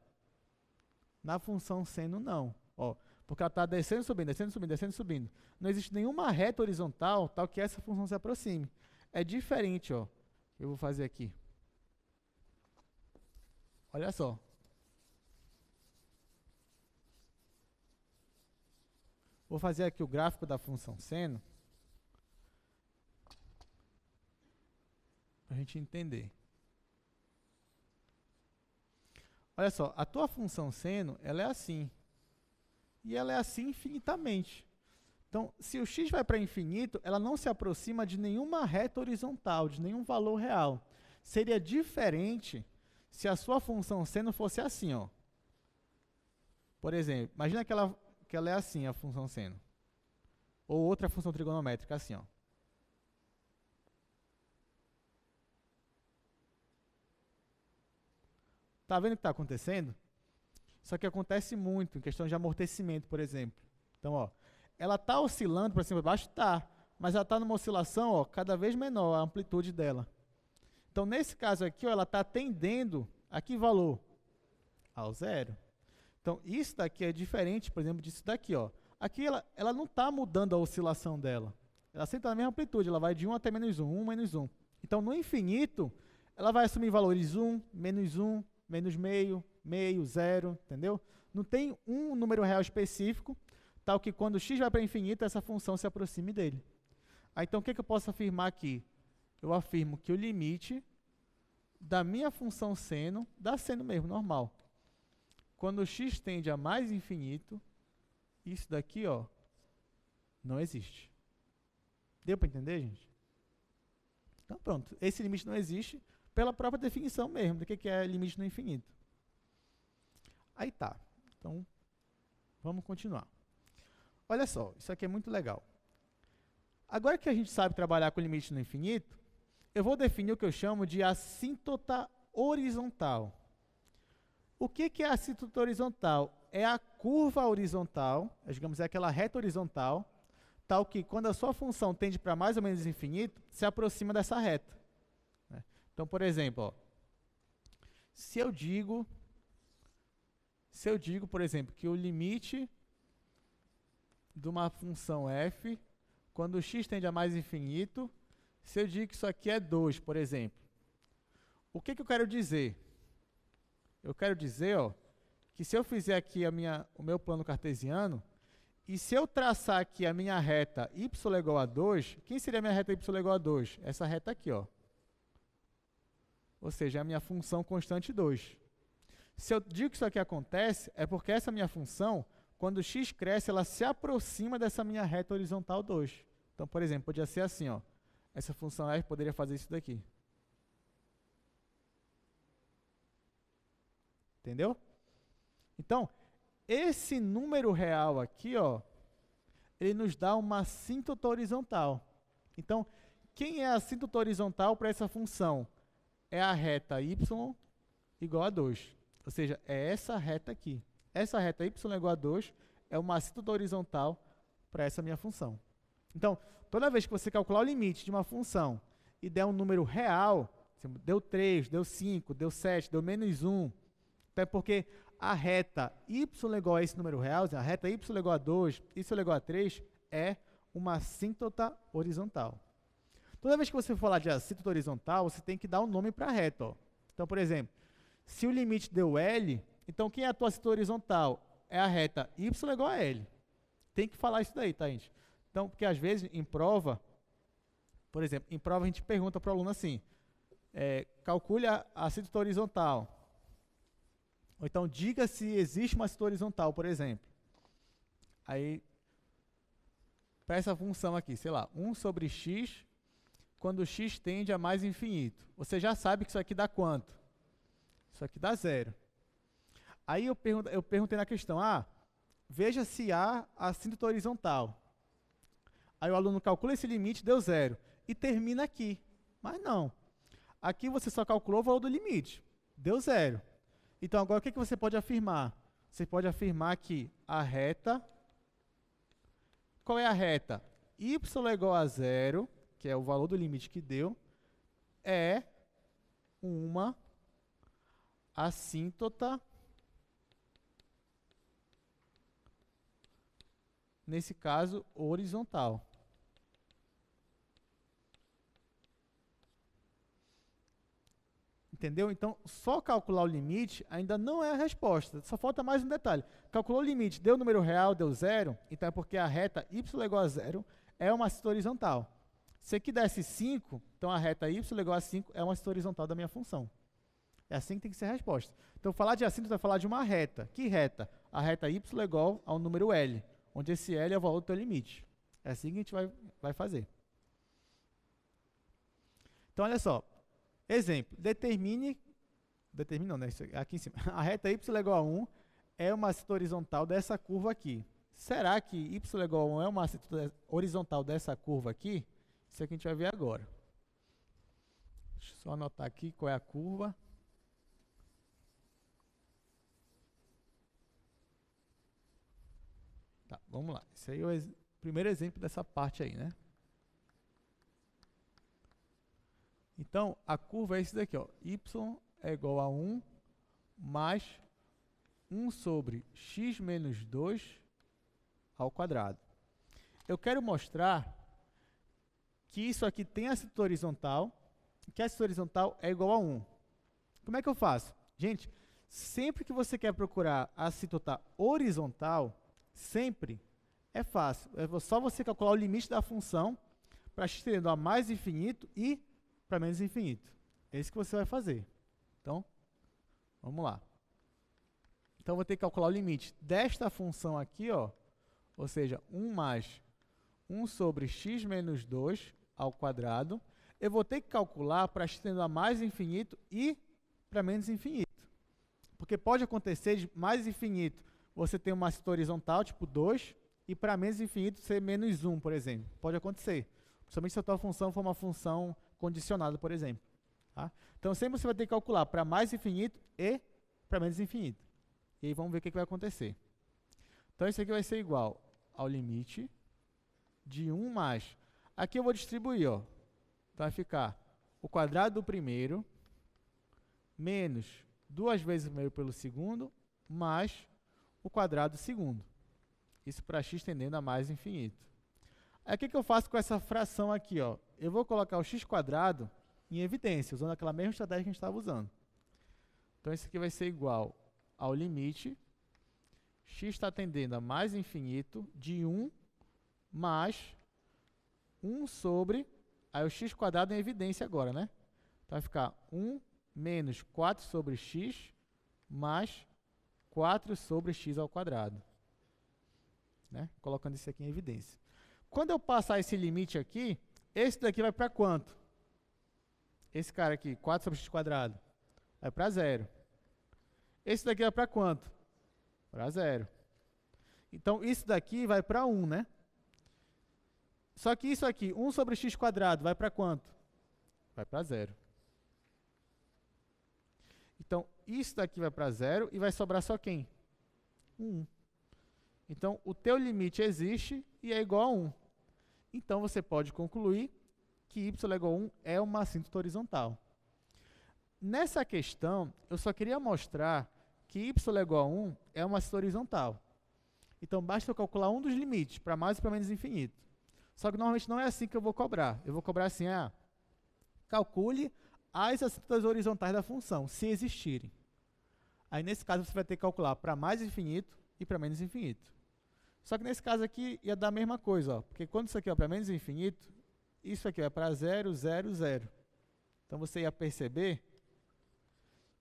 Na função seno, não. Ó, porque ela está descendo, subindo, descendo, subindo, descendo, subindo. Não existe nenhuma reta horizontal tal que essa função se aproxime. É diferente, ó. Eu vou fazer aqui. Olha só. Vou fazer aqui o gráfico da função seno para a gente entender. Olha só, a tua função seno, ela é assim. E ela é assim infinitamente. Então, se o x vai para infinito, ela não se aproxima de nenhuma reta horizontal, de nenhum valor real. Seria diferente se a sua função seno fosse assim, ó. Por exemplo, imagina que ela é assim, a função seno. Ou outra função trigonométrica, assim, ó. Tá vendo o que está acontecendo? Isso aqui acontece muito em questão de amortecimento, por exemplo. Então, ó, ela está oscilando para cima e para baixo? Tá. Mas ela está numa oscilação, ó, cada vez menor a amplitude dela. Então, nesse caso aqui, ó, ela está tendendo a que valor? Ao zero. Então, isso daqui é diferente, por exemplo, disso daqui. Ó. Aqui ela não está mudando a oscilação dela. Ela sempre está na mesma amplitude, ela vai de 1 até menos 1, 1, menos 1. Então, no infinito, ela vai assumir valores 1, menos meio, meio, zero, entendeu? Não tem um número real específico, tal que quando x vai para infinito, essa função se aproxime dele. Aí, então, o que eu posso afirmar aqui? Eu afirmo que o limite da minha função seno, dá seno mesmo, normal. Quando x tende a mais infinito, isso daqui, ó, não existe. Deu para entender, gente? Então, pronto. Esse limite não existe pela própria definição mesmo do que é limite no infinito. Aí tá. Então, vamos continuar. Olha só, isso aqui é muito legal. Agora que a gente sabe trabalhar com limite no infinito, eu vou definir o que eu chamo de assíntota horizontal. O que é a assíntota horizontal? É a curva horizontal, digamos, é aquela reta horizontal, tal que quando a sua função tende para mais ou menos infinito, se aproxima dessa reta. Então, por exemplo, ó, se eu digo, por exemplo, que o limite de uma função f, quando o x tende a mais infinito, se eu digo que isso aqui é 2, por exemplo, o que eu quero dizer? Eu quero dizer, ó, que se eu fizer aqui o meu plano cartesiano, e se eu traçar aqui a minha reta y igual a 2, quem seria a minha reta y igual a 2? Essa reta aqui, ó. Ou seja, a minha função constante 2. Se eu digo que isso aqui acontece, é porque essa minha função, quando x cresce, ela se aproxima dessa minha reta horizontal 2. Então, por exemplo, podia ser assim, ó. Essa função f poderia fazer isso daqui. Entendeu? Então, esse número real aqui, ó, ele nos dá uma assíntota horizontal. Então, quem é a assíntota horizontal para essa função? É a reta y igual a 2. Ou seja, é essa reta aqui. Essa reta y igual a 2 é uma assíntota horizontal para essa minha função. Então, toda vez que você calcular o limite de uma função e der um número real, deu 3, deu 5, deu 7, deu menos 1, até porque a reta y igual a esse número real, a reta y igual a 2, y igual a 3, é uma assíntota horizontal. Toda vez que você for falar de assíntota horizontal, você tem que dar um nome para a reta. Ó. Então, por exemplo, se o limite deu L, então quem é a tua assíntota horizontal? É a reta y igual a L. Tem que falar isso daí, tá, gente? Então, porque às vezes em prova, por exemplo, em prova a gente pergunta para o aluno assim, calcule a assíntota horizontal. Ou então, diga se existe uma assíntota horizontal, por exemplo. Aí, para essa função aqui, sei lá, 1 sobre x, quando x tende a mais infinito. Você já sabe que isso aqui dá quanto? Isso aqui dá 0. Aí eu perguntei na questão, veja se há assíntota horizontal. Aí o aluno calcula esse limite, deu 0. E termina aqui. Mas não. Aqui você só calculou o valor do limite. Deu 0. Então, agora o que você pode afirmar? Você pode afirmar que a reta... Qual é a reta? Y igual a 0, que é o valor do limite que deu, é uma assíntota nesse caso, horizontal. Entendeu? Então, só calcular o limite ainda não é a resposta. Só falta mais um detalhe. Calculou o limite, deu o número real, deu zero, então é porque a reta y igual a zero é uma assíntota horizontal. Se aqui desse 5, então a reta y igual a 5 é uma assíntota horizontal da minha função. É assim que tem que ser a resposta. Então, falar de assíntota é falar de uma reta. Que reta? A reta y é igual ao número L, onde esse L é o valor do teu limite. É assim que a gente vai fazer. Então, olha só. Exemplo, determine não, né? Isso aqui em cima. A reta y igual a 1 é uma assíntota horizontal dessa curva aqui. Será que y igual a 1 é uma assíntota horizontal dessa curva aqui? Isso aqui a gente vai ver agora. Deixa eu só anotar aqui qual é a curva. Tá, vamos lá. Esse aí é o primeiro exemplo dessa parte aí, né? Então, a curva é esse daqui, ó. Y é igual a 1 mais 1 sobre x menos 2 ao quadrado. Eu quero mostrar que isso aqui tem assíntota horizontal, que a assíntota horizontal é igual a 1. Como é que eu faço? Gente, sempre que você quer procurar a assíntota horizontal, sempre é fácil. É só você calcular o limite da função para x tendendo a mais infinito e para menos infinito. É isso que você vai fazer. Então, vamos lá. Então, eu vou ter que calcular o limite desta função aqui, ó, ou seja, 1 mais 1 sobre x menos 2 ao quadrado. Eu vou ter que calcular para x tendendo a mais infinito e para menos infinito. Porque pode acontecer de mais infinito você ter uma assíntota horizontal, tipo 2, e para menos infinito ser menos 1, por exemplo. Pode acontecer. Principalmente se a tua função for uma função condicionada, por exemplo. Tá? Então, sempre você vai ter que calcular para mais infinito e para menos infinito. E aí vamos ver o que vai acontecer. Então, isso aqui vai ser igual ao limite de 1 mais... Aqui eu vou distribuir, ó. Então, vai ficar o quadrado do primeiro menos 2 vezes o primeiro pelo segundo mais o quadrado do segundo. Isso para x tendendo a mais infinito. Aí, o que eu faço com essa fração aqui, ó? Eu vou colocar o x quadrado em evidência, usando aquela mesma estratégia que a gente estava usando. Então, isso aqui vai ser igual ao limite, x está tendendo a mais infinito, de 1 mais 1 sobre, aí o x quadrado em evidência agora, né? Então, vai ficar 1 menos 4 sobre x mais 4 sobre x ao quadrado. Né? Colocando isso aqui em evidência. Quando eu passar esse limite aqui, esse daqui vai para quanto? Esse cara aqui, 4 sobre x quadrado, vai para 0. Esse daqui vai para quanto? Para 0. Então, isso daqui vai para 1, né? Só que isso aqui, 1 sobre x quadrado, vai para quanto? Vai para 0. Então, isso daqui vai para 0 e vai sobrar só quem? 1. Então, o teu limite existe e é igual a 1. Então, você pode concluir que y igual a 1 é uma assíntota horizontal. Nessa questão, eu só queria mostrar que y igual a 1 é uma assíntota horizontal. Então, basta eu calcular um dos limites, para mais e para menos infinito. Só que normalmente não é assim que eu vou cobrar. Eu vou cobrar assim, calcule as assíntotas horizontais da função, se existirem. Aí, nesse caso, você vai ter que calcular para mais infinito e para menos infinito. Só que nesse caso aqui ia dar a mesma coisa, ó, porque quando isso aqui é para menos infinito, isso aqui vai para 0, 0, 0. Então, você ia perceber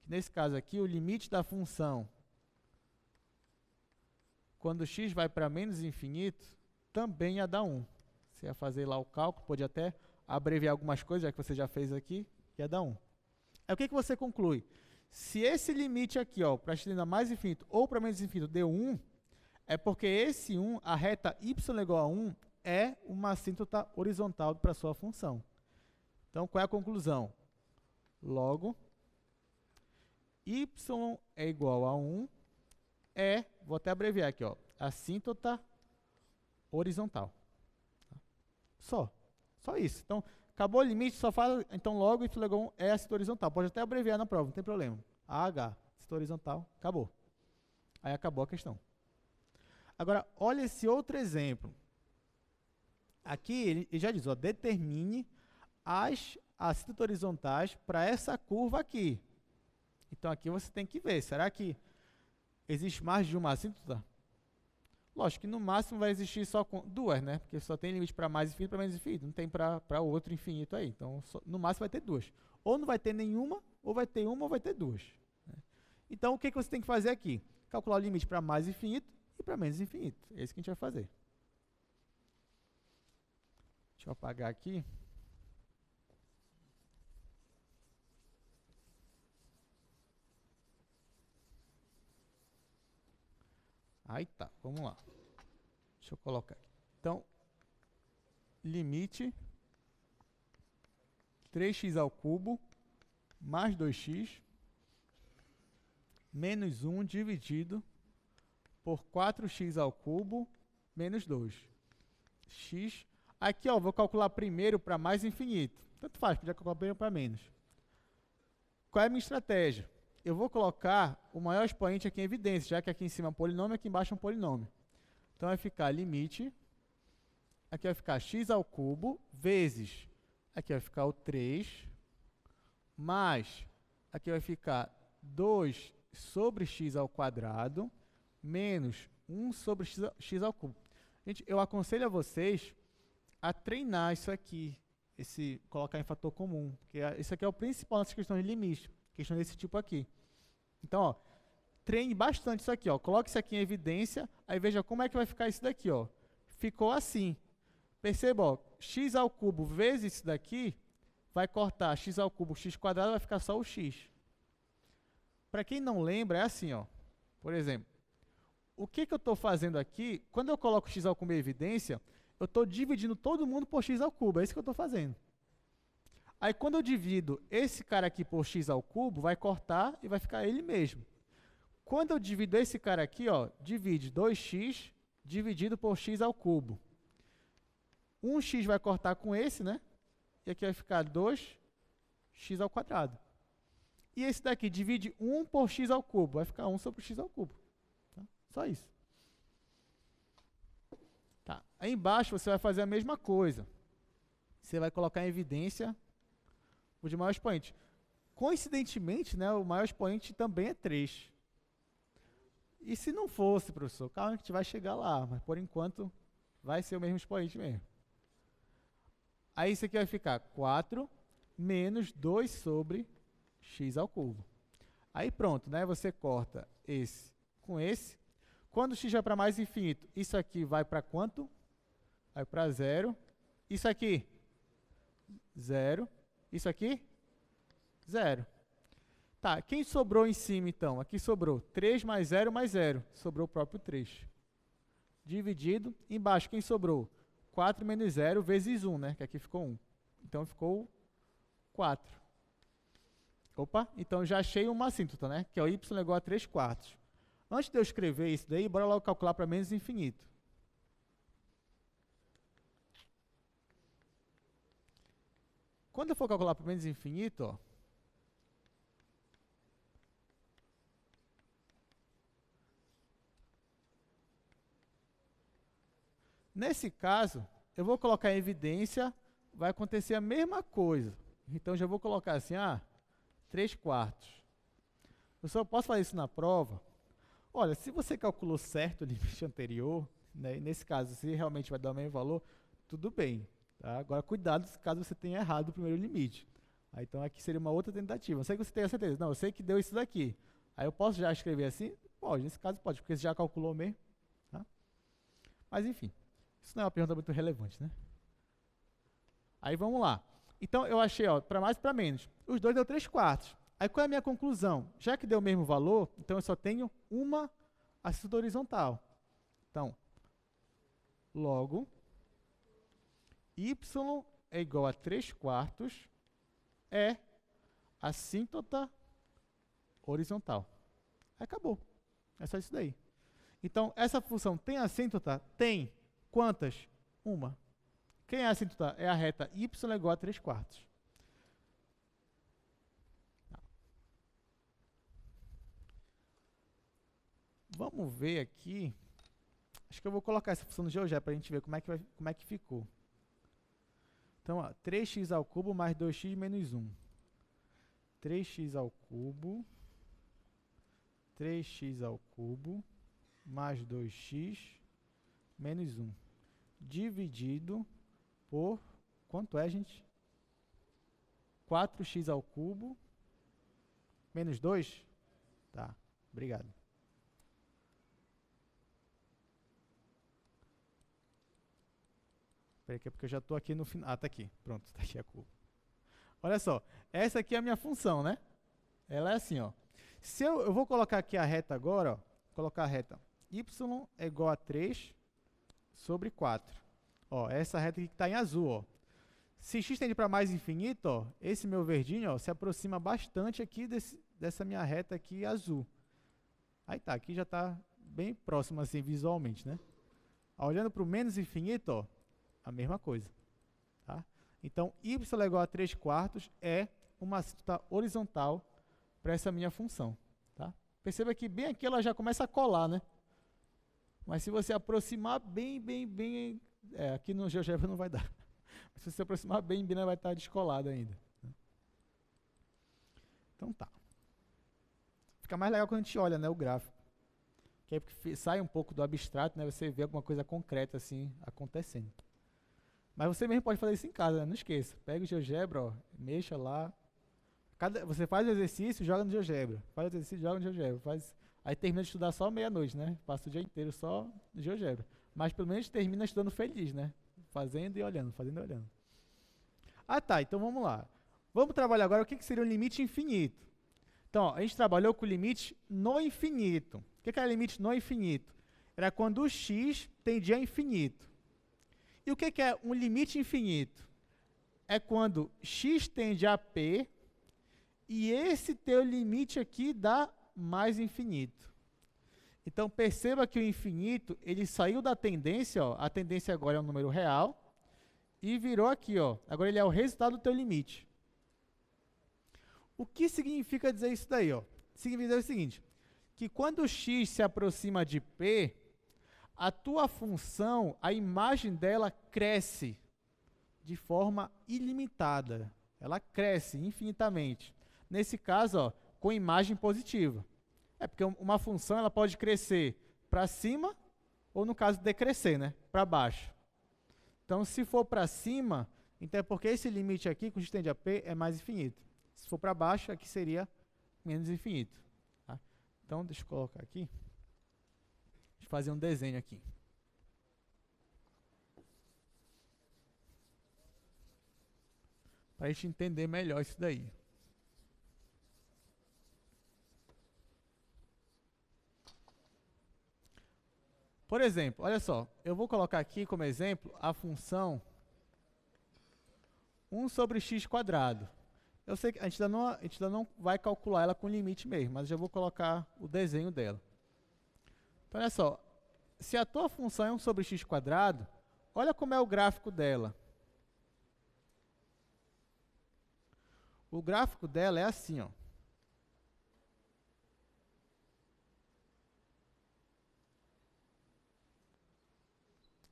que nesse caso aqui, o limite da função, quando x vai para menos infinito, também ia dar 1. Você ia fazer lá o cálculo, pode até abreviar algumas coisas, já que você já fez aqui, ia dar 1. Aí o que você conclui? Se esse limite aqui, para x tendendo a mais infinito ou para menos infinito, deu 1, é porque esse 1, a reta y igual a 1, é uma assíntota horizontal para a sua função. Então, qual é a conclusão? Logo, y é igual a 1 vou até abreviar aqui, assíntota horizontal. Só isso. Então, acabou o limite, só fala, então logo y igual a 1 é assíntota horizontal. Pode até abreviar na prova, não tem problema. AH, assíntota horizontal, acabou. Aí acabou a questão. Agora, olha esse outro exemplo. Aqui ele já diz, ó, determine as assíntotas horizontais para essa curva aqui. Então, aqui você tem que ver, será que existe mais de uma assíntota? Lógico que no máximo vai existir só com duas, né? Porque só tem limite para mais infinito e para menos infinito, não tem para outro infinito aí. Então, no máximo vai ter duas. Ou não vai ter nenhuma, ou vai ter uma, ou vai ter duas. Né? Então, o que você tem que fazer aqui? Calcular o limite para mais infinito e para menos infinito. É isso que a gente vai fazer. Deixa eu apagar aqui. Aí tá, vamos lá. Deixa eu colocar aqui. Então, limite 3x ao cubo mais 2x menos 1 dividido por 4x ao cubo menos 2. X. Aqui, ó, vou calcular primeiro para mais infinito. Tanto faz, podia calcular primeiro para menos. Qual é a minha estratégia? Eu vou colocar o maior expoente aqui em evidência, já que aqui em cima é um polinômio, aqui embaixo é um polinômio. Então, vai ficar limite, aqui vai ficar x ao cubo, vezes, aqui vai ficar o 3, mais, aqui vai ficar 2 sobre x ao quadrado, menos 1 sobre x ao cubo. Gente, eu aconselho a vocês a treinar isso aqui, colocar em fator comum, porque isso aqui é o principal nessas questões de limite, questão desse tipo aqui. Então, ó, treine bastante isso aqui, ó. Coloque isso aqui em evidência, aí veja como é que vai ficar isso daqui, ó. Ficou assim. Perceba, ó, x ao cubo vezes isso daqui, vai cortar x ao cubo, x quadrado, vai ficar só o x. Para quem não lembra, é assim, ó. Por exemplo, o que eu estou fazendo aqui, quando eu coloco x ao cubo em evidência, eu estou dividindo todo mundo por x ao cubo, é isso que eu estou fazendo. Aí, quando eu divido esse cara aqui por x ao cubo, vai cortar e vai ficar ele mesmo. Quando eu divido esse cara aqui, ó, divide 2x dividido por x ao cubo. 1x vai cortar com esse, né? E aqui vai ficar 2x ao quadrado. E esse daqui divide 1 por x ao cubo, vai ficar 1 sobre x ao cubo. Tá? Só isso. Tá. Aí embaixo você vai fazer a mesma coisa. Você vai colocar em evidência o de maior expoente. Coincidentemente, né, o maior expoente também é 3. E se não fosse, professor? Calma que a gente vai chegar lá, mas por enquanto vai ser o mesmo expoente mesmo. Aí isso aqui vai ficar 4 menos 2 sobre x ao cubo. Aí pronto, né? Você corta esse com esse. Quando x vai para mais infinito, isso aqui vai para quanto? Vai para 0. Isso aqui? 0. Isso aqui? 0. Tá, quem sobrou em cima, então? Aqui sobrou 3 mais 0 mais 0. Sobrou o próprio 3. Dividido. Embaixo, quem sobrou? 4 menos 0 vezes 1, né? Que aqui ficou 1. Então, ficou 4. Opa, então já achei uma assíntota, né? Que é o y igual a 3 quartos. Antes de eu escrever isso daí, bora logo calcular para menos infinito. Quando eu for calcular para menos infinito, ó, nesse caso, eu vou colocar em evidência, vai acontecer a mesma coisa. Então, já vou colocar assim, 3 quartos. Eu só posso fazer isso na prova. Olha, se você calculou certo o limite anterior, né, e nesse caso, se realmente vai dar o mesmo valor, tudo bem. Tá? Agora, cuidado caso você tenha errado o primeiro limite. Aí, então, aqui seria uma outra tentativa. Não sei que você tenha certeza. Não, eu sei que deu isso daqui. Aí, eu posso já escrever assim? Pode, nesse caso pode, porque você já calculou mesmo. Tá? Mas, enfim, isso não é uma pergunta muito relevante, né? Aí, vamos lá. Então, eu achei, para mais e para menos. Os dois deu 3 quartos. Aí, qual é a minha conclusão? Já que deu o mesmo valor, então eu só tenho uma assíntota horizontal. Então, logo, y é igual a 3 quartos é assíntota horizontal. Acabou. É só isso daí. Então, essa função tem assíntota? Tem. Quantas? Uma. Quem é a assíntota? É a reta y igual a 3 quartos. Vamos ver aqui Acho que eu vou colocar essa função no GeoGebra para a gente ver como é que ficou. Então, ó, 3x ao cubo mais 2x menos 1. 3x ao cubo mais 2x menos 1. Dividido por, quanto é, gente? 4x ao cubo menos 2? Tá, obrigado. Espera que é porque eu já estou aqui no final. Ah, tá aqui. Pronto, está aqui a curva. Olha só, essa aqui é a minha função, né? Ela é assim, ó. Se eu vou colocar aqui a reta agora, ó. Colocar a reta y é igual a 3 sobre 4. Ó, essa reta aqui que está em azul, ó. Se x tende para mais infinito, ó, esse meu verdinho, ó, se aproxima bastante aqui dessa minha reta aqui azul. Aí tá, aqui já está bem próximo assim visualmente, né? Ó, olhando para o menos infinito, ó, a mesma coisa. Tá? Então, y é igual a 3/4 é uma assintosa horizontal para essa minha função. Tá? Perceba que bem aqui ela já começa a colar, né? Mas se você aproximar bem, aqui no GeoGebra não vai dar. Mas se você aproximar bem, ela vai estar descolada ainda. Né? Então tá. Fica mais legal quando a gente olha, né, o gráfico. Que aí sai um pouco do abstrato, né? Você vê alguma coisa concreta assim acontecendo. Mas você mesmo pode fazer isso em casa, né? Não esqueça. Pega o GeoGebra, ó, mexa lá. Você faz o exercício, joga no GeoGebra. Faz o exercício, joga no GeoGebra. Aí termina de estudar só meia-noite, né? Passa o dia inteiro só no GeoGebra. Mas pelo menos termina estudando feliz, né? Fazendo e olhando, fazendo e olhando. Ah, tá. Então vamos lá. Vamos trabalhar agora o que seria um limite infinito. Então, ó, a gente trabalhou com o limite no infinito. O que era limite no infinito? Era quando o x tendia a infinito. E o que é um limite infinito? É quando x tende a p e esse teu limite aqui dá mais infinito. Então, perceba que o infinito, ele saiu da tendência, ó, a tendência agora é um número real, e virou aqui, ó, agora ele é o resultado do teu limite. O que significa dizer isso daí? Ó? Significa dizer o seguinte, que quando o x se aproxima de p, a tua função, a imagem dela cresce de forma ilimitada. Ela cresce infinitamente. Nesse caso, ó, com imagem positiva. É porque uma função ela pode crescer para cima ou, no caso, decrescer, né? Para baixo. Então, se for para cima, então é porque esse limite aqui, que tende a p, é mais infinito. Se for para baixo, aqui seria menos infinito. Tá? Então, deixa eu colocar aqui. Deixa eu fazer um desenho aqui. Para a gente entender melhor isso daí. Por exemplo, olha só, eu vou colocar aqui como exemplo a função 1 sobre x². Eu sei que a gente ainda não vai calcular ela com limite mesmo, mas eu já vou colocar o desenho dela. Então, olha só, se a tua função é 1 sobre x², olha como é o gráfico dela. O gráfico dela é assim, ó.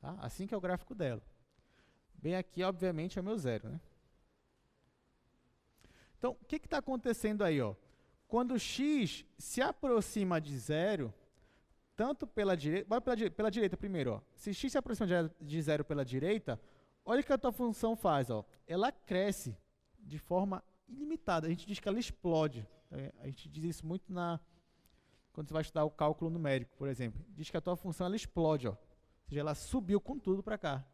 Tá? Assim que é o gráfico dela. Bem aqui, obviamente, é o meu zero, né? Então, o que está acontecendo aí, ó? Quando x se aproxima de zero, tanto pela direita... Bora pela direita primeiro, ó. Se x se aproxima de zero pela direita, olha o que a tua função faz, ó. Ela cresce de forma ilimitada. A gente diz que ela explode. A gente diz isso muito quando você vai estudar o cálculo numérico, por exemplo. Diz que a tua função ela explode, ó. Ou seja, ela subiu com tudo para cá.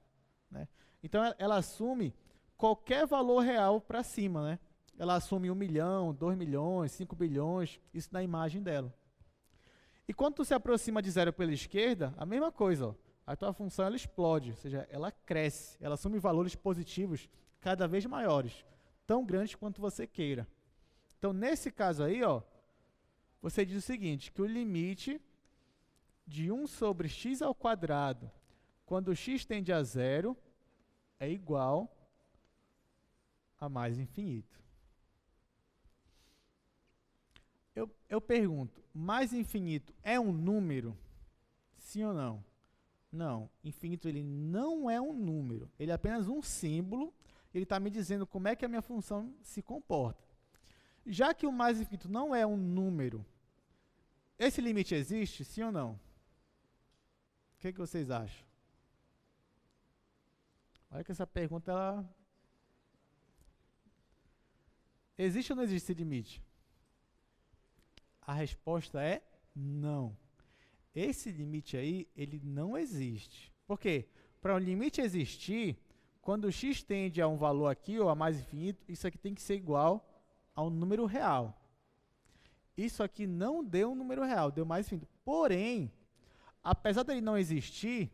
Né? Então, ela assume qualquer valor real para cima, né? Ela assume 1 milhão, 2 milhões, 5 bilhões, isso na imagem dela. E quando tu se aproxima de zero pela esquerda, a mesma coisa, ó, a tua função ela explode, ou seja, ela cresce, ela assume valores positivos cada vez maiores, tão grandes quanto você queira. Então, nesse caso aí, ó, você diz o seguinte, que o limite de 1 sobre x², quando x tende a zero, é igual a mais infinito. Eu pergunto, mais infinito é um número? Sim ou não? Não, infinito ele não é um número, ele é apenas um símbolo, ele está me dizendo como é que a minha função se comporta. Já que o mais infinito não é um número, esse limite existe, sim ou não? O que vocês acham? Olha que essa pergunta, ela... Existe ou não existe esse limite? A resposta é não. Esse limite aí, ele não existe. Por quê? Para um limite existir, quando o x tende a um valor aqui, ou a mais infinito, isso aqui tem que ser igual a um número real. Isso aqui não deu um número real, deu mais infinito. Porém, apesar dele não existir,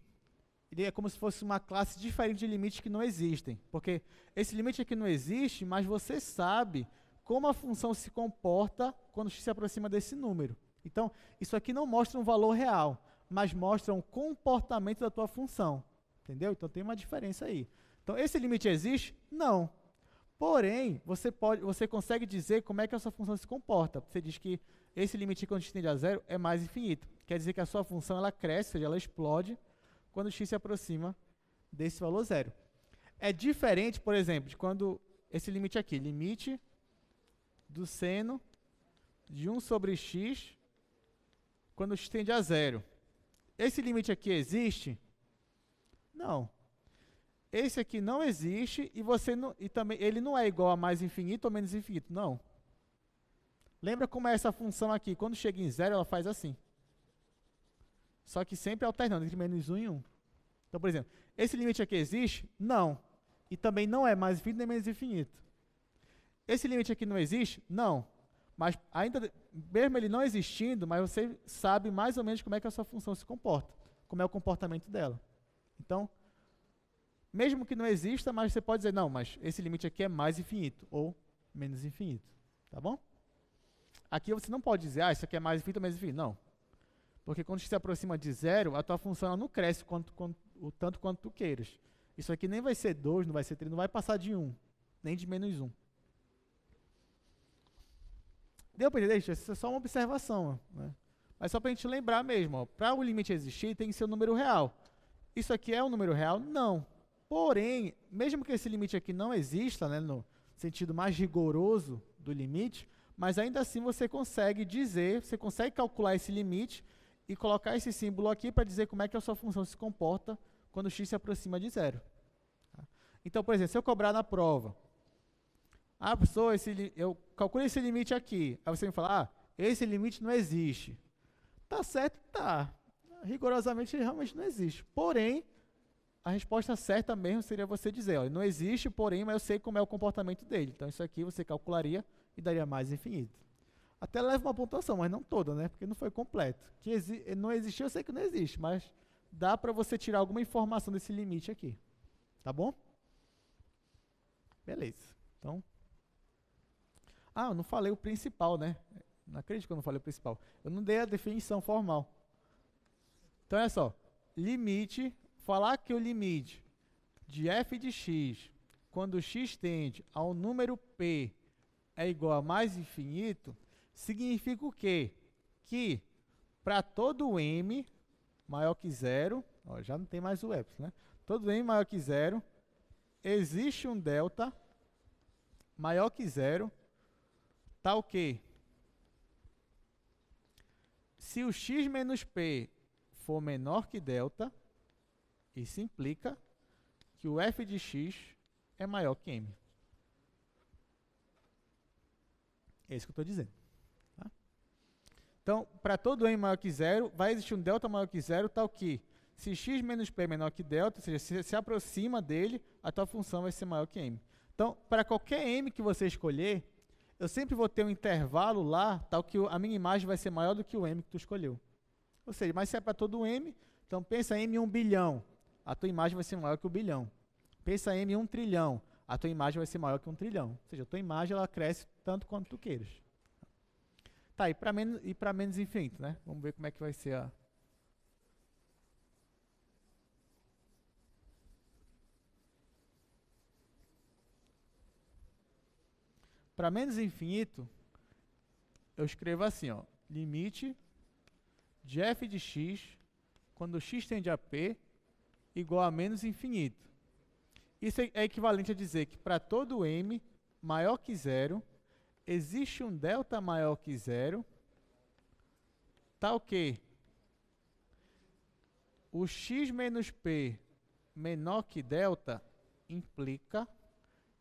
ele é como se fosse uma classe diferente de limites que não existem. Porque esse limite aqui não existe, mas você sabe como a função se comporta quando x se aproxima desse número. Então, isso aqui não mostra um valor real, mas mostra um comportamento da tua função. Entendeu? Então, tem uma diferença aí. Então, esse limite existe? Não. Porém, você consegue dizer como é que a sua função se comporta. Você diz que esse limite quando x tende a zero é mais infinito. Quer dizer que a sua função ela cresce, ou seja, ela explode quando x se aproxima desse valor zero. É diferente, por exemplo, de quando esse limite aqui, limite do seno de 1 sobre x, quando x tende a zero. Esse limite aqui existe? Não. Esse aqui não existe e também ele não é igual a mais infinito ou menos infinito, não. Lembra como é essa função aqui? Quando chega em zero, ela faz assim. Só que sempre alternando entre menos 1 e 1. Então, por exemplo, esse limite aqui existe? Não. E também não é mais infinito nem menos infinito. Esse limite aqui não existe? Não. Mas ainda, mesmo ele não existindo, mas você sabe mais ou menos como é que a sua função se comporta. Como é o comportamento dela. Então, mesmo que não exista, mas você pode dizer, não, mas esse limite aqui é mais infinito ou menos infinito. Tá bom? Aqui você não pode dizer, isso aqui é mais infinito ou menos infinito. Não. Porque quando se aproxima de zero, a tua função não cresce o tanto quanto tu queiras. Isso aqui nem vai ser 2, não vai ser 3, não vai passar de 1, nem de menos 1. Deu para entender? Isso é só uma observação. Né? Mas só para a gente lembrar mesmo, para o limite existir, tem que ser um número real. Isso aqui é um número real? Não. Porém, mesmo que esse limite aqui não exista, né, no sentido mais rigoroso do limite, mas ainda assim você consegue dizer, você consegue calcular esse limite e colocar esse símbolo aqui para dizer como é que a sua função se comporta quando x se aproxima de zero. Então, por exemplo, se eu cobrar na prova, professor, eu calculo esse limite aqui, aí você me fala, esse limite não existe. Tá certo? Tá. Rigorosamente, ele realmente não existe. Porém, a resposta certa mesmo seria você dizer, olha, não existe, porém, mas eu sei como é o comportamento dele. Então, isso aqui você calcularia e daria mais infinito. Até leva uma pontuação, mas não toda, né? Porque não foi completo. Que não existiu, eu sei que não existe, mas dá para você tirar alguma informação desse limite aqui. Tá bom? Beleza. Então, eu não falei o principal, né? Não acredito que eu não falei o principal. Eu não dei a definição formal. Então, olha só. Limite, falar que o limite de f de x, quando x tende a um número p é igual a mais infinito, significa o quê? Que para todo m maior que zero, já não tem mais o epsilon, né? Todo m maior que zero, existe um delta maior que zero, tá o quê? Se o x menos p for menor que delta, isso implica que o f de x é maior que m. É isso que eu estou dizendo. Tá? Então, para todo m maior que zero, vai existir um delta maior que zero, tal que, se x menos p é menor que delta, ou seja, se aproxima dele, a tua função vai ser maior que m. Então, para qualquer m que você escolher, eu sempre vou ter um intervalo lá, tal que a minha imagem vai ser maior do que o m que tu escolheu. Ou seja, mas se é para todo m, então pensa m 1 bilhão, a tua imagem vai ser maior que o bilhão. Pensa m 1 trilhão, a tua imagem vai ser maior que 1 trilhão. Ou seja, a tua imagem ela cresce tanto quanto tu queiras. Tá, e para menos infinito, né? Vamos ver como é que vai ser a... Para menos infinito, eu escrevo assim, limite de f de x, quando x tende a p, igual a menos infinito. Isso é equivalente a dizer que para todo m maior que zero, existe um delta maior que zero, tal que o x menos p menor que delta implica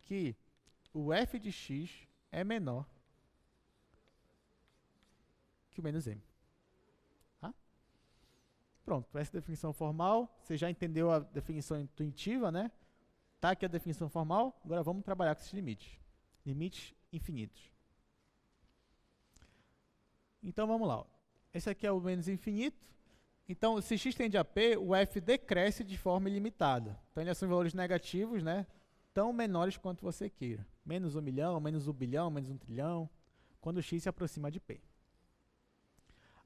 que o f de x é menor que o menos m. Tá? Pronto, essa definição formal, você já entendeu a definição intuitiva, né? Tá aqui a definição formal, agora vamos trabalhar com esses limites. Limites infinitos. Então vamos lá. Ó. Esse aqui é o menos infinito. Então, se x tende a p, o f decresce de forma ilimitada. Então, eles são valores negativos, né? Tão menores quanto você queira. Menos 1 milhão, menos 1 bilhão, menos 1 trilhão, quando x se aproxima de p.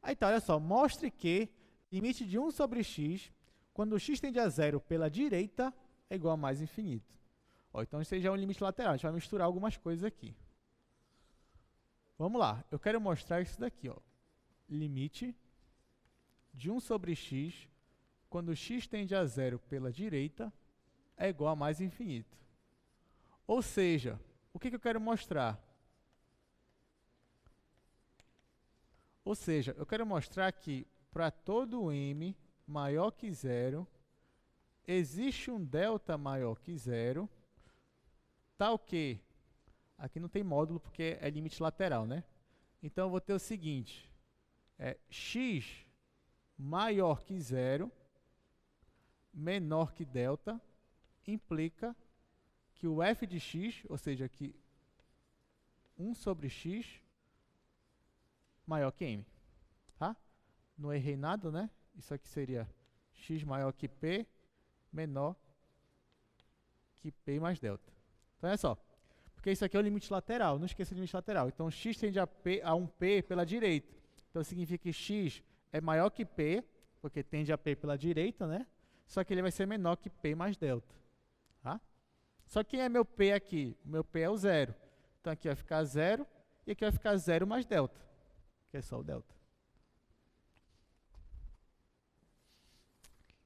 Aí tá, olha só, mostre que limite de 1 sobre x, quando x tende a zero pela direita, é igual a mais infinito. Ó, então, esse já é um limite lateral. A gente vai misturar algumas coisas aqui. Vamos lá, eu quero mostrar isso daqui. Ó. Limite de 1 sobre x, quando x tende a zero pela direita, é igual a mais infinito. Ou seja, o que eu quero mostrar? Ou seja, eu quero mostrar que para todo m maior que zero, existe um delta maior que zero, tal que, aqui não tem módulo porque é limite lateral, né? Então, eu vou ter o seguinte, x maior que zero, menor que delta, implica que o f de x, ou seja, que 1 sobre x, maior que m. Tá? Não errei nada, né? Isso aqui seria x maior que p, menor que p mais delta. Então, olha só. Porque isso aqui é o limite lateral. Não esqueça o limite lateral. Então, x tende a 1p pela direita. Então, significa que x é maior que p, porque tende a p pela direita, né? Só que ele vai ser menor que p mais delta. Tá? Só que quem é meu p aqui? O meu p é o zero. Então, aqui vai ficar zero, e aqui vai ficar zero mais delta, que é só o delta.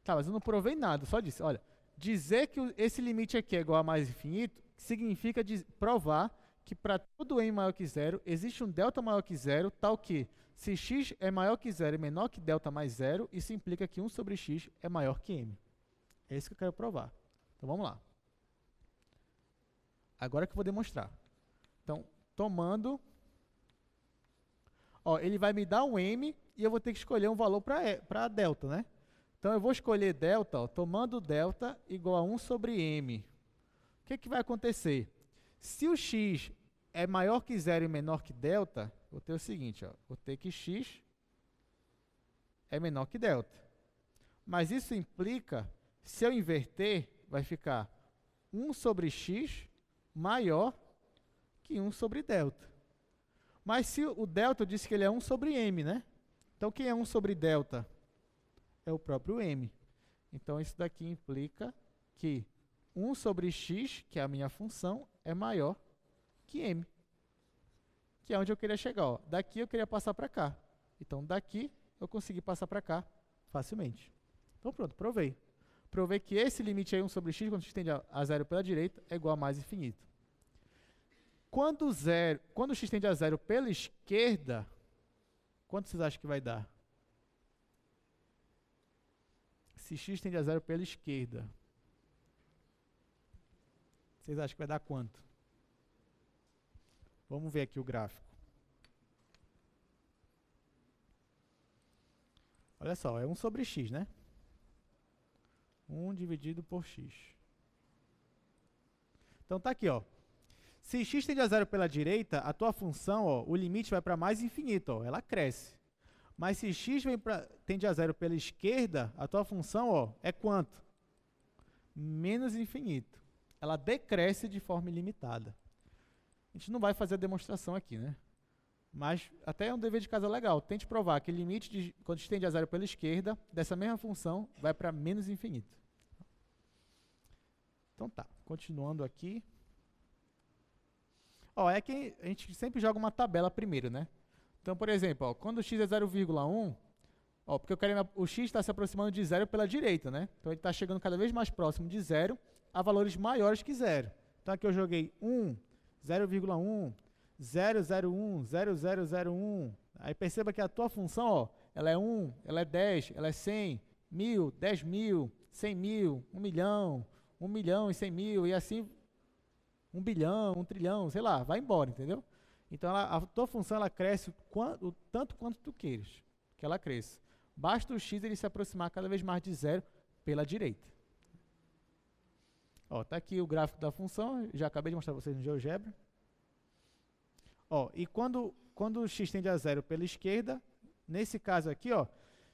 Tá, mas eu não provei nada, só disse. Olha, dizer que esse limite aqui é igual a mais infinito, significa provar que para todo m maior que zero, existe um delta maior que zero, tal que, se x é maior que zero e menor que delta mais zero, isso implica que 1 sobre x é maior que m. É isso que eu quero provar. Então, vamos lá. Agora que eu vou demonstrar. Então, tomando... Ó, ele vai me dar um m e eu vou ter que escolher um valor para delta, né? Então, eu vou escolher delta, ó, tomando delta igual a 1 sobre m. O que vai acontecer? Se o x é maior que zero e menor que delta, vou ter o seguinte, ó, vou ter que x é menor que delta. Mas isso implica, se eu inverter, vai ficar 1 sobre x maior que 1 sobre delta. Mas se o delta eu disse que ele é 1 sobre m, né? Então, quem é 1 sobre delta? É o próprio m. Então, isso daqui implica que 1 sobre x, que é a minha função, é maior que m. Que é onde eu queria chegar. Ó. Daqui eu queria passar para cá. Então, daqui eu consegui passar para cá facilmente. Então, pronto, provei. Provei que esse limite aí, 1 sobre x, quando x tende a zero pela direita, é igual a mais infinito. Quando x tende a zero pela esquerda, quanto vocês acham que vai dar? Se x tende a zero pela esquerda, vocês acham que vai dar quanto? Vamos ver aqui o gráfico. Olha só, é 1 sobre x, né? 1 dividido por x. Então, tá aqui, ó. Se x tende a zero pela direita, a tua função, ó, o limite vai para mais infinito, ó, ela cresce. Mas se x tende a zero pela esquerda, a tua função, ó, é quanto? Menos infinito. Ela decresce de forma ilimitada. A gente não vai fazer a demonstração aqui, né? Mas até é um dever de casa legal. Tente provar que o limite, quando x tende a zero pela esquerda, dessa mesma função, vai para menos infinito. Então tá, continuando aqui. Ó, é que a gente sempre joga uma tabela primeiro, né? Então, por exemplo, ó, quando x é 0,1, Ó, porque o x está se aproximando de zero pela direita, né? Então ele está chegando cada vez mais próximo de zero a valores maiores que zero. Então aqui eu joguei 1, 0,1, 0,01, 0,001. Aí perceba que a tua função, ó, ela é 1, ela é 10, ela é 100, 1000, 10.000, 100.000, 1 milhão, 1 milhão e 100 mil, e assim 1 bilhão, 1 trilhão, sei lá, vai embora, entendeu? Então a tua função ela cresce o tanto quanto tu queiras que ela cresça. Basta o x ele se aproximar cada vez mais de zero pela direita. Ó, tá aqui o gráfico da função, já acabei de mostrar para vocês no GeoGebra. Ó, e quando o x tende a zero pela esquerda, nesse caso aqui, ó,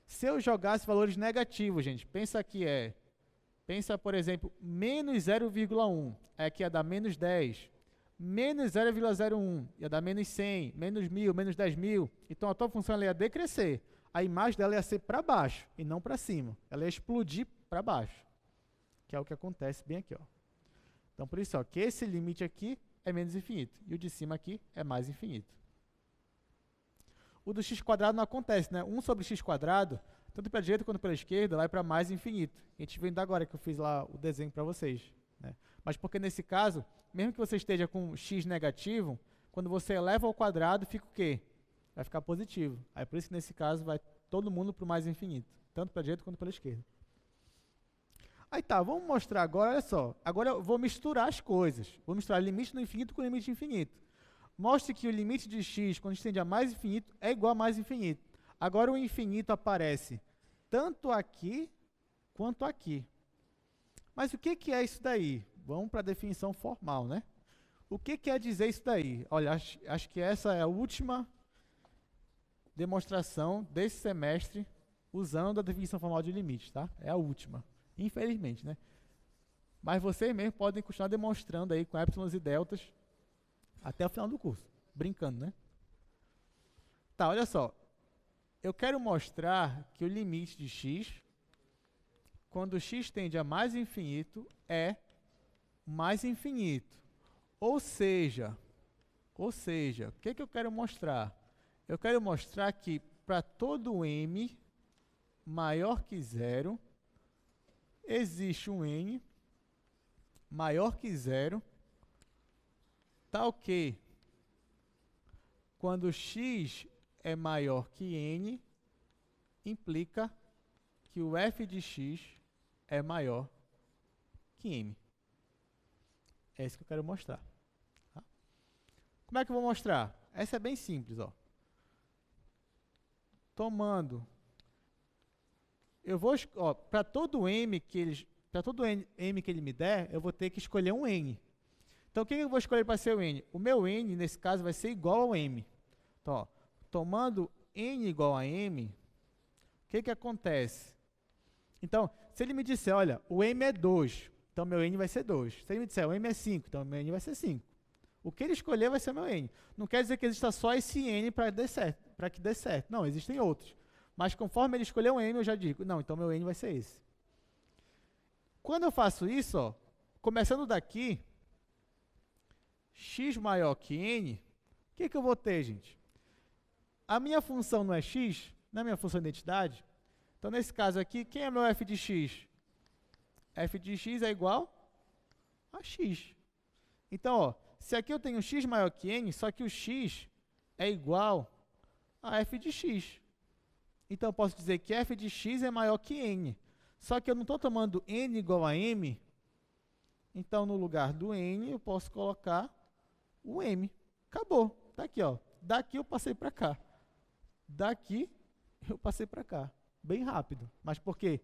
se eu jogasse valores negativos, gente, pensa, por exemplo, menos 0,1, aqui ia dar menos 10, menos 0,01, ia dar menos 100, menos 1000, menos 10.000. Então a tua função ela ia decrescer. A imagem dela ia ser para baixo e não para cima. Ela ia explodir para baixo, que é o que acontece bem aqui, ó. Então por isso, ó, que esse limite aqui é menos infinito e o de cima aqui é mais infinito. O do x² não acontece, né? 1 sobre x², tanto para a direita quanto pela esquerda, vai para mais infinito. A gente vendo agora que eu fiz lá o desenho para vocês, né? Mas porque nesse caso, mesmo que você esteja com x negativo, quando você eleva ao quadrado, fica o quê? Vai ficar positivo. Aí por isso que nesse caso vai todo mundo para o mais infinito, tanto para a direita quanto pela esquerda. Aí tá, vamos mostrar agora, olha só. Agora eu vou misturar as coisas. Vou misturar limite no infinito com limite infinito. Mostre que o limite de x, quando estende a mais infinito, é igual a mais infinito. Agora o infinito aparece tanto aqui quanto aqui. Mas o que é isso daí? Vamos para a definição formal, né? O que quer dizer isso daí? Olha, acho que essa é a última demonstração desse semestre usando a definição formal de limite, tá? É a última, infelizmente, né? Mas vocês mesmos podem continuar demonstrando aí com épsilons e deltas até o final do curso, brincando, né? Tá, olha só. Eu quero mostrar que o limite de x, quando x tende a mais infinito, é mais infinito. Ou seja, o que eu quero mostrar? Eu quero mostrar que para todo m maior que zero, existe um n maior que zero, tal que quando x é maior que n, implica que o f de x é maior que m. É isso que eu quero mostrar. Tá? Como é que eu vou mostrar? Essa é bem simples, ó. Tomando, eu vou, para todo m que ele me der, eu vou ter que escolher um n. Então, o que eu vou escolher para ser o n? O meu n, nesse caso, vai ser igual ao m. Então, ó, tomando n igual a m, o que acontece? Então, se ele me disser, olha, o m é 2, então meu n vai ser 2. Se ele me disser, o m é 5, então meu n vai ser 5. O que ele escolher vai ser meu n. Não quer dizer que exista só esse n para que dê certo. Não, existem outros. Mas conforme ele escolher um m, eu já digo, não, então meu n vai ser esse. Quando eu faço isso, ó, começando daqui, x maior que n, o que eu vou ter, gente? A minha função não é x, não é minha função de identidade. Então, nesse caso aqui, quem é meu f de x? F de x é igual a x. Então, ó, se aqui eu tenho x maior que n, só que o x é igual a f de x. Então, eu posso dizer que f de x é maior que n. Só que eu não estou tomando n igual a m. Então, no lugar do n, eu posso colocar o m. Acabou. Está aqui, ó. Daqui eu passei para cá. Daqui eu passei para cá. Bem rápido. Mas por quê?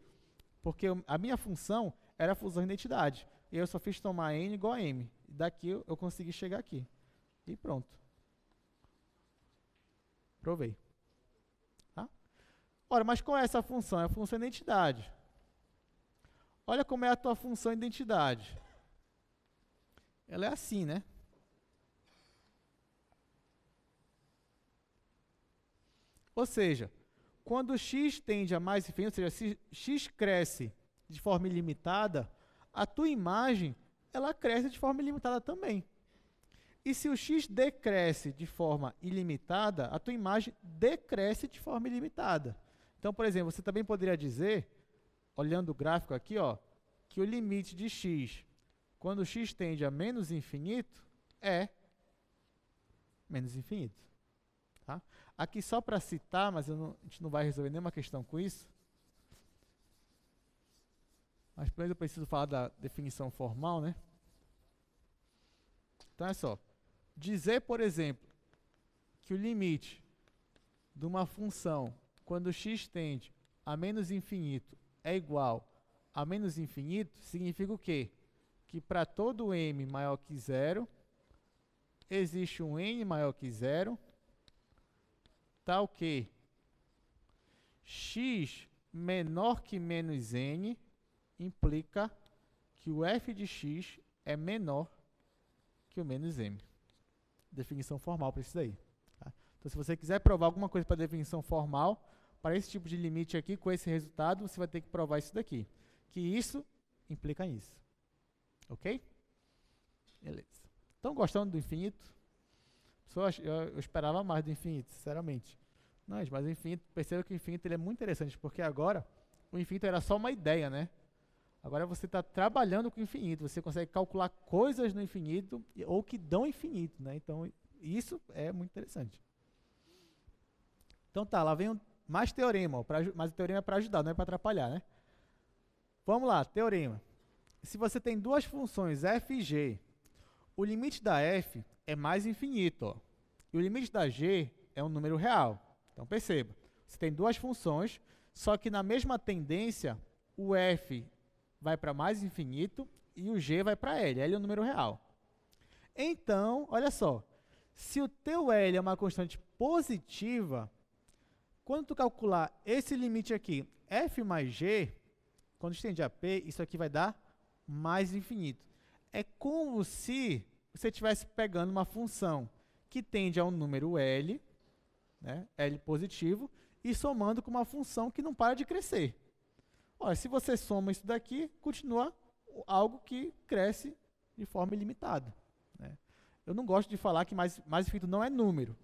Porque a minha função era a função de identidade. E eu só fiz tomar n igual a m. Daqui eu consegui chegar aqui. E pronto. Provei. Tá? Ora, mas qual é essa função? É a função de identidade. Olha como é a tua função de identidade. Ela é assim, né? Ou seja, quando x tende a mais infinito, ou seja, se x cresce de forma ilimitada, a tua imagem, ela cresce de forma ilimitada também. E se o x decresce de forma ilimitada, a tua imagem decresce de forma ilimitada. Então, por exemplo, você também poderia dizer, olhando o gráfico aqui, ó, que o limite de x, quando x tende a menos infinito, é menos infinito. Tá? Aqui só para citar, mas a gente não vai resolver nenhuma questão com isso. Mas primeiro eu preciso falar da definição formal, né? Então é só, dizer, por exemplo, que o limite de uma função quando x tende a menos infinito é igual a menos infinito, significa o quê? Que para todo m maior que zero, existe um n maior que zero, tal que x menor que menos n implica que o f de x é menor que o menos m. Definição formal para isso aí. Tá? Então, se você quiser provar alguma coisa para definição formal, para esse tipo de limite aqui, com esse resultado, você vai ter que provar isso daqui. Que isso implica nisso. Ok? Beleza. Estão gostando do infinito? Eu esperava mais do infinito, sinceramente. Não, mas o infinito, perceba que o infinito ele é muito interessante, porque agora o infinito era só uma ideia, né? Agora você está trabalhando com o infinito, você consegue calcular coisas no infinito ou que dão infinito, né? Então, isso é muito interessante. Então tá, lá vem mais teorema, mas o teorema é para ajudar, não é para atrapalhar, né? Vamos lá, teorema. Se você tem duas funções f e g, o limite da f é mais infinito, ó, e o limite da g é um número real. Então perceba, você tem duas funções, só que na mesma tendência, o f vai para mais infinito e o g vai para L. L é um número real. Então, olha só, se o teu L é uma constante positiva, quando tu calcular esse limite aqui, f mais g, quando estende a p, isso aqui vai dar mais infinito. É como se você estivesse pegando uma função que tende a um número L, né, L positivo, e somando com uma função que não para de crescer. Olha, se você soma isso daqui, continua algo que cresce de forma ilimitada. Né? Eu não gosto de falar que mais infinito não é número,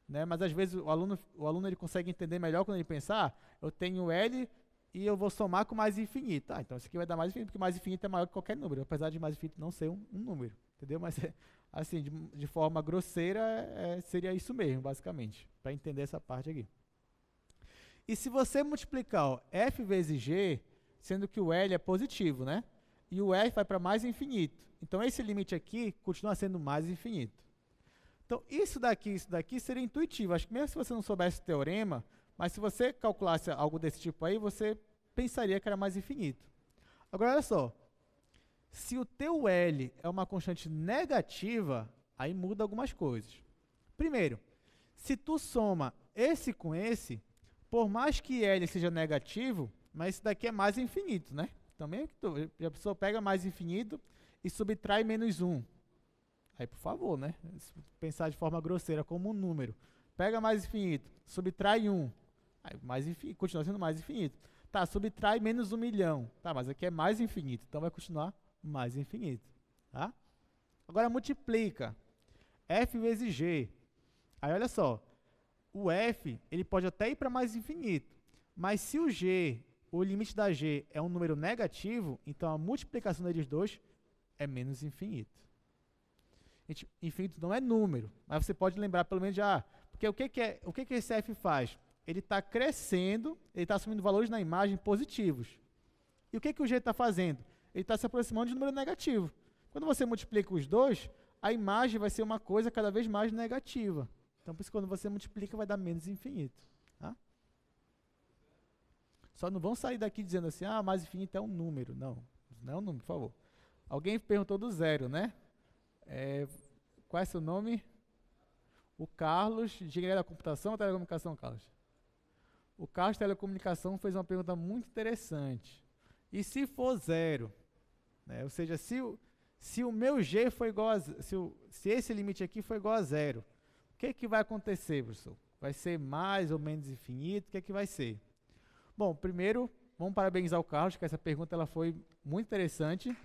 né? Mas às vezes o aluno ele consegue entender melhor quando ele pensar, eu tenho L e eu vou somar com mais infinito. Ah, então isso aqui vai dar mais infinito, porque mais infinito é maior que qualquer número, apesar de mais infinito não ser um número, entendeu? Mas assim, de forma grosseira, seria isso mesmo, basicamente, para entender essa parte aqui. E se você multiplicar ó, f vezes g, sendo que o L é positivo, né? E o f vai para mais infinito. Então, esse limite aqui continua sendo mais infinito. Então, isso daqui seria intuitivo. Acho que mesmo se você não soubesse o teorema, mas se você calculasse algo desse tipo aí, você pensaria que era mais infinito. Agora, olha só. Se o teu L é uma constante negativa, aí muda algumas coisas. Primeiro, se tu soma esse com esse, por mais que L seja negativo, mas isso daqui é mais infinito, né? Também a pessoa pega mais infinito e subtrai menos 1. Aí, por favor, né? Pensar de forma grosseira como um número. Pega mais infinito, subtrai 1. Aí, mais infinito, continua sendo mais infinito. Tá, subtrai menos 1 milhão. Tá, mas aqui é mais infinito, então vai continuar mais infinito. Tá? Agora multiplica. F vezes G. Aí, olha só. O f ele pode até ir para mais infinito, mas se o g, o limite da g é um número negativo, então a multiplicação deles dois é menos infinito. Gente, infinito não é número, mas você pode lembrar pelo menos já, porque o que esse f faz? Ele está crescendo, ele está assumindo valores na imagem positivos. E o que o g está fazendo? Ele está se aproximando de um número negativo. Quando você multiplica os dois, a imagem vai ser uma coisa cada vez mais negativa. Então, por isso, quando você multiplica, vai dar menos infinito. Tá? Só não vão sair daqui dizendo assim, ah, mais infinito é um número. Não, não é um número, por favor. Alguém perguntou do zero, né? Qual é seu nome? O Carlos, de Engenharia da Computação ou Telecomunicação, Carlos? O Carlos de Telecomunicação fez uma pergunta muito interessante. E se for zero? Né? Ou seja, se o meu G for igual a... Se esse limite aqui for igual a zero, o que vai acontecer, professor? Vai ser mais ou menos infinito? O que vai ser? Bom, primeiro, vamos parabenizar o Carlos, que essa pergunta ela foi muito interessante.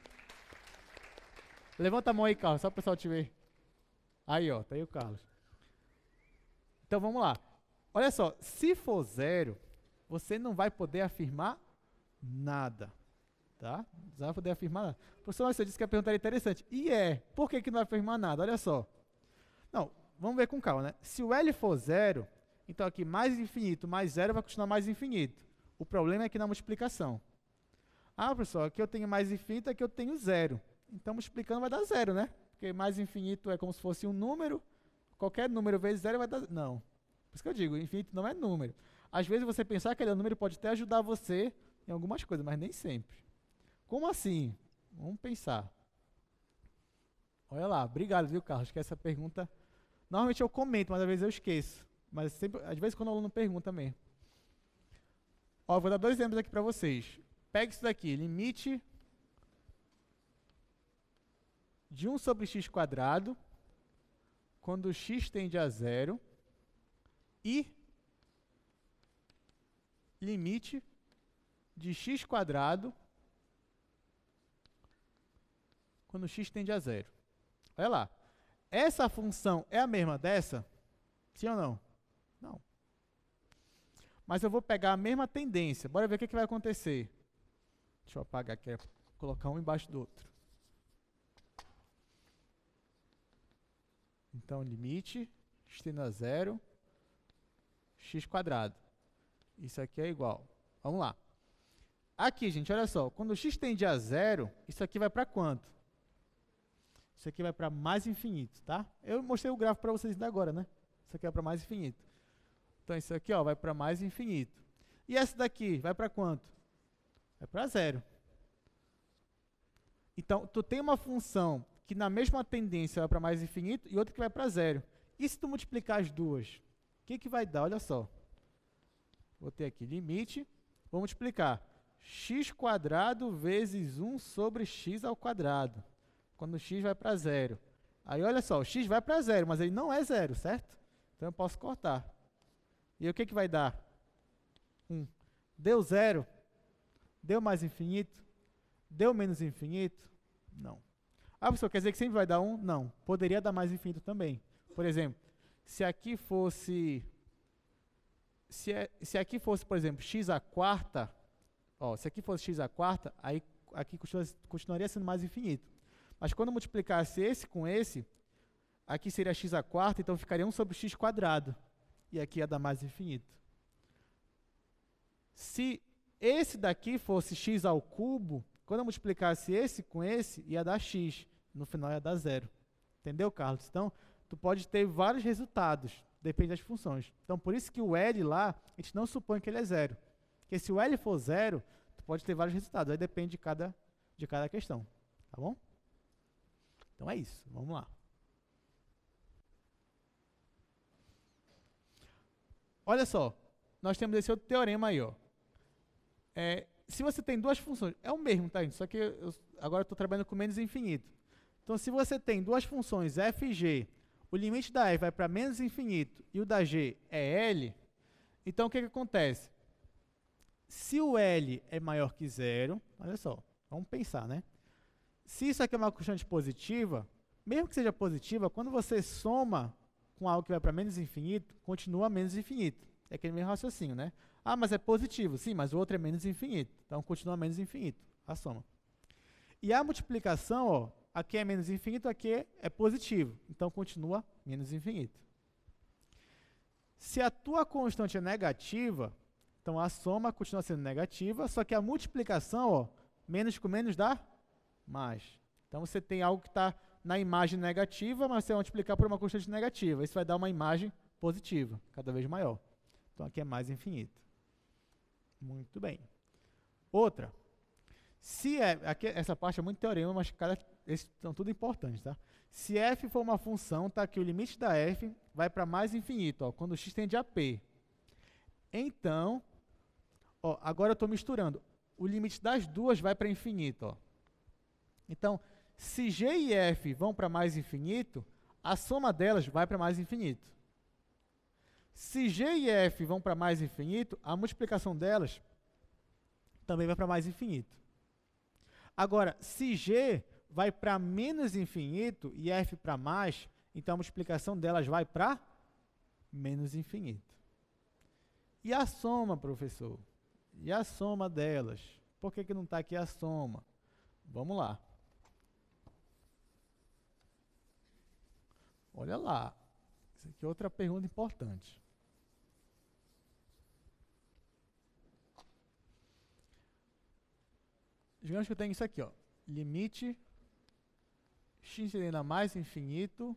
Levanta a mão aí, Carlos, só para o pessoal te ver. Aí, ó, tá aí o Carlos. Então, vamos lá. Olha só, se for zero, você não vai poder afirmar nada. Tá? Não vai poder afirmar nada. Professor, você disse que a pergunta era interessante. E por que não vai afirmar nada? Olha só. Não, vamos ver com calma, né? Se o L for zero, então aqui mais infinito mais zero vai continuar mais infinito. O problema é aqui na multiplicação. Ah, professor, aqui eu tenho mais infinito, aqui eu tenho zero. Então, multiplicando vai dar zero, né? Porque mais infinito é como se fosse um número, qualquer número vezes zero vai dar... Não. Por isso que eu digo, infinito não é número. Às vezes você pensar que ele é um número pode até ajudar você em algumas coisas, mas nem sempre. Como assim? Vamos pensar. Olha lá, obrigado, viu, Carlos? Que essa pergunta... Normalmente eu comento, mas às vezes eu esqueço. Mas sempre, às vezes quando o aluno pergunta mesmo. Ó, vou dar 2 exemplos aqui para vocês. Pega isso daqui, limite de 1 sobre x quadrado, quando x tende a zero, e limite de x quadrado, quando x tende a zero. Olha lá. Essa função é a mesma dessa? Sim ou não? Não. Mas eu vou pegar a mesma tendência. Bora ver o que vai acontecer. Deixa eu apagar aqui, colocar um embaixo do outro. Então, limite, x tende a zero, x quadrado. Isso aqui é igual. Vamos lá. Aqui, gente, olha só. Quando x tende a zero, isso aqui vai para quanto? Isso aqui vai para mais infinito, tá? Eu mostrei o gráfico para vocês ainda agora, né? Isso aqui vai para mais infinito. Então, isso aqui ó, vai para mais infinito. E essa daqui vai para quanto? Vai para zero. Então, tu tem uma função que na mesma tendência vai para mais infinito e outra que vai para zero. E se tu multiplicar as duas? O que vai dar? Olha só. Vou ter aqui limite. Vou multiplicar x quadrado vezes 1 sobre x ao quadrado. Quando x vai para zero. Aí, olha só, o x vai para zero, mas ele não é zero, certo? Então, eu posso cortar. E o que vai dar? 1. Deu zero? Deu mais infinito? Deu menos infinito? Não. Ah, professor, quer dizer que sempre vai dar 1? Não. Poderia dar mais infinito também. Por exemplo, se aqui fosse... Se aqui fosse, por exemplo, x à quarta, ó, se aqui fosse x à quarta, aí aqui continuaria sendo mais infinito. Mas quando eu multiplicasse esse com esse, aqui seria x à quarta, então ficaria 1 sobre x quadrado. E aqui ia dar mais infinito. Se esse daqui fosse x ao cubo, quando eu multiplicasse esse com esse, ia dar x. No final ia dar zero. Entendeu, Carlos? Então, tu pode ter vários resultados, depende das funções. Então, por isso que o L lá, a gente não supõe que ele é zero. Porque se o L for zero, tu pode ter vários resultados. Aí depende de cada questão. Tá bom? Então é isso. Vamos lá. Olha só. Nós temos esse outro teorema aí, ó. Se você tem duas funções, é o mesmo, tá, gente? Só que agora eu estou trabalhando com menos infinito. Então, se você tem duas funções f e g, o limite da f vai para menos infinito e o da g é L, então o que acontece? Se o L é maior que zero, olha só, vamos pensar, né? Se isso aqui é uma constante positiva, mesmo que seja positiva, quando você soma com algo que vai para menos infinito, continua menos infinito. É aquele mesmo raciocínio, né? Ah, mas é positivo. Sim, mas o outro é menos infinito. Então, continua menos infinito, a soma. E a multiplicação, ó, aqui é menos infinito, aqui é positivo. Então, continua menos infinito. Se a tua constante é negativa, então a soma continua sendo negativa, só que a multiplicação, ó, menos com menos dá mais. Então, você tem algo que está na imagem negativa, mas você vai multiplicar por uma constante negativa. Isso vai dar uma imagem positiva, cada vez maior. Então, aqui é mais infinito. Muito bem. Outra. Aqui, essa parte é muito teorema, mas esses são tudo importantes, tá? Se f for uma função, tá aqui o limite da f vai para mais infinito, ó, quando x tende a p. Então, ó, agora eu estou misturando. O limite das duas vai para infinito, ó. Então, se g e f vão para mais infinito, a soma delas vai para mais infinito. Se g e f vão para mais infinito, a multiplicação delas também vai para mais infinito. Agora, se g vai para menos infinito e f para mais, então a multiplicação delas vai para menos infinito. E a soma, professor? E a soma delas? Por que não está aqui a soma? Vamos lá. Olha lá. Isso aqui é outra pergunta importante. Digamos que eu tenho isso aqui, ó. Limite x tendendo a mais infinito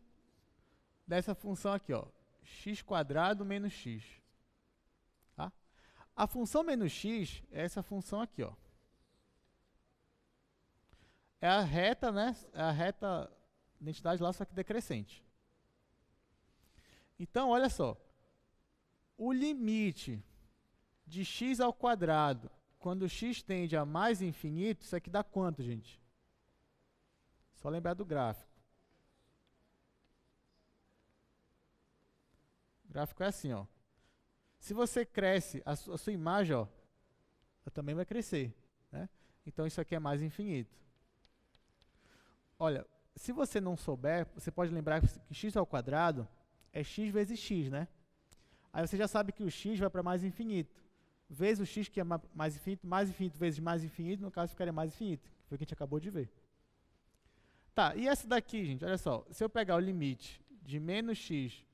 dessa função aqui, ó. x² menos x. Tá? A função menos x é essa função aqui, ó. É a reta, né? É a reta identidade lá, só que decrescente. Então, olha só. O limite de x ao quadrado, quando x tende a mais infinito, isso aqui dá quanto, gente? Só lembrar do gráfico. O gráfico é assim, ó. Se você cresce, a sua imagem, ó, ela também vai crescer, né? Então, isso aqui é mais infinito. Olha, se você não souber, você pode lembrar que x ao quadrado é x vezes x, né? Aí você já sabe que o x vai para mais infinito. Vezes o x, que é mais infinito vezes mais infinito, no caso ficaria mais infinito, que foi o que a gente acabou de ver. Tá, e essa daqui, gente, olha só. Se eu pegar o limite de menos x,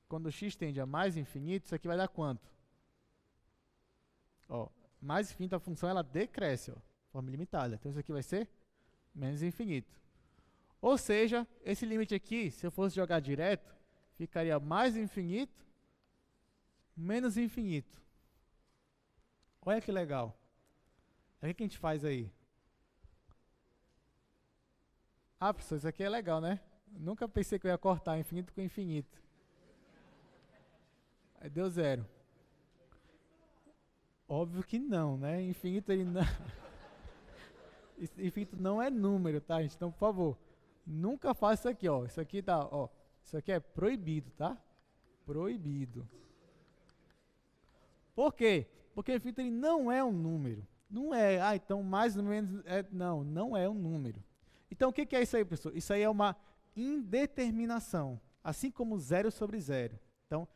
quando x tende a mais infinito, isso aqui vai dar quanto? Ó, mais infinito, a função ela decresce, ó, de forma ilimitada. Então isso aqui vai ser menos infinito. Ou seja, esse limite aqui, se eu fosse jogar direto, ficaria mais infinito, menos infinito. Olha que legal. O que a gente faz aí? Ah, professor, isso aqui é legal, né? Nunca pensei que eu ia cortar infinito com infinito. Aí deu 0. Óbvio que não, né? Infinito ele não... Infinito não é número, tá, gente? Então, por favor, nunca faça isso aqui, ó. Isso aqui tá, ó. Isso aqui é proibido, tá? Proibido. Por quê? Porque o infinito ele não é um número. Não é, então mais ou menos, não é um número. Então, o que é isso aí, professor? Isso aí é uma indeterminação, assim como 0 sobre 0. Então,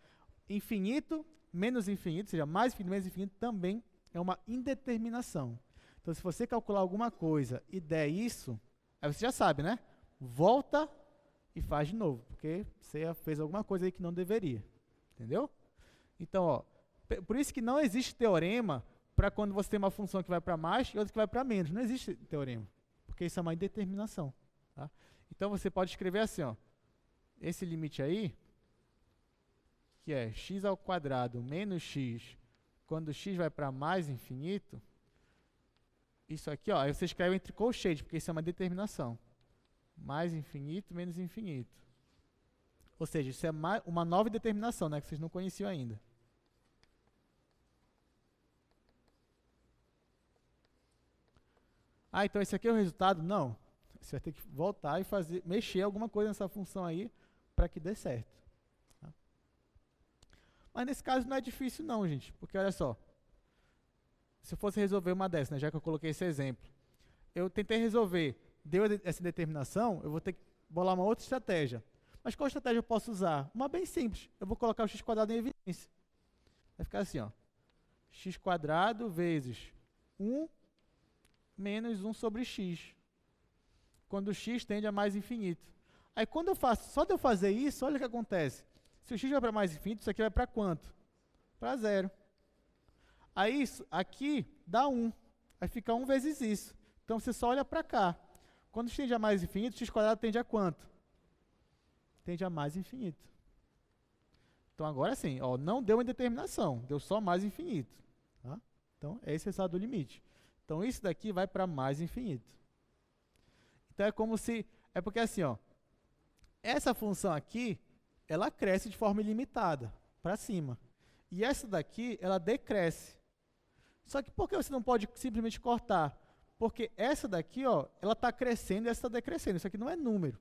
infinito menos infinito, ou seja, mais infinito menos infinito, também é uma indeterminação. Então, se você calcular alguma coisa e der isso, aí você já sabe, né? Volta e faz de novo, porque você fez alguma coisa aí que não deveria. Entendeu? Então, ó, por isso que não existe teorema para quando você tem uma função que vai para mais e outra que vai para menos. Não existe teorema, porque isso é uma indeterminação. Tá? Então, você pode escrever assim, ó, esse limite aí, que é x ao quadrado menos x, quando x vai para mais infinito, isso aqui, ó, aí você escreve entre colchetes, porque isso é uma determinação. Mais infinito, menos infinito. Ou seja, isso é uma nova determinação, né, que vocês não conheciam ainda. Ah, então esse aqui é o resultado? Não. Você vai ter que voltar e mexer alguma coisa nessa função aí para que dê certo. Tá? Mas nesse caso não é difícil não, gente, porque olha só. Se eu fosse resolver uma dessas, né, já que eu coloquei esse exemplo, eu tentei resolver, deu essa determinação, eu vou ter que bolar uma outra estratégia. Mas qual estratégia eu posso usar? Uma bem simples. Eu vou colocar o x² em evidência. Vai ficar assim, ó. x² vezes 1 menos 1 sobre x. Quando x tende a mais infinito. Aí quando eu faço, só de eu fazer isso, olha o que acontece. Se o x vai para mais infinito, isso aqui vai para quanto? Para 0. Aí isso aqui dá 1. Aí fica 1 vezes isso. Então você só olha para cá. Quando x tende a mais infinito, x² tende a quanto? Tende a mais infinito. Então agora sim, ó, não deu uma determinação, deu só mais infinito. Tá? Então é esse o resultado do limite. Então isso daqui vai para mais infinito. Então é como se, é porque assim, ó, essa função aqui, ela cresce de forma ilimitada, para cima. E essa daqui, ela decresce. Só que por que você não pode simplesmente cortar? Porque essa daqui, ó, ela está crescendo e essa está decrescendo. Isso aqui não é número.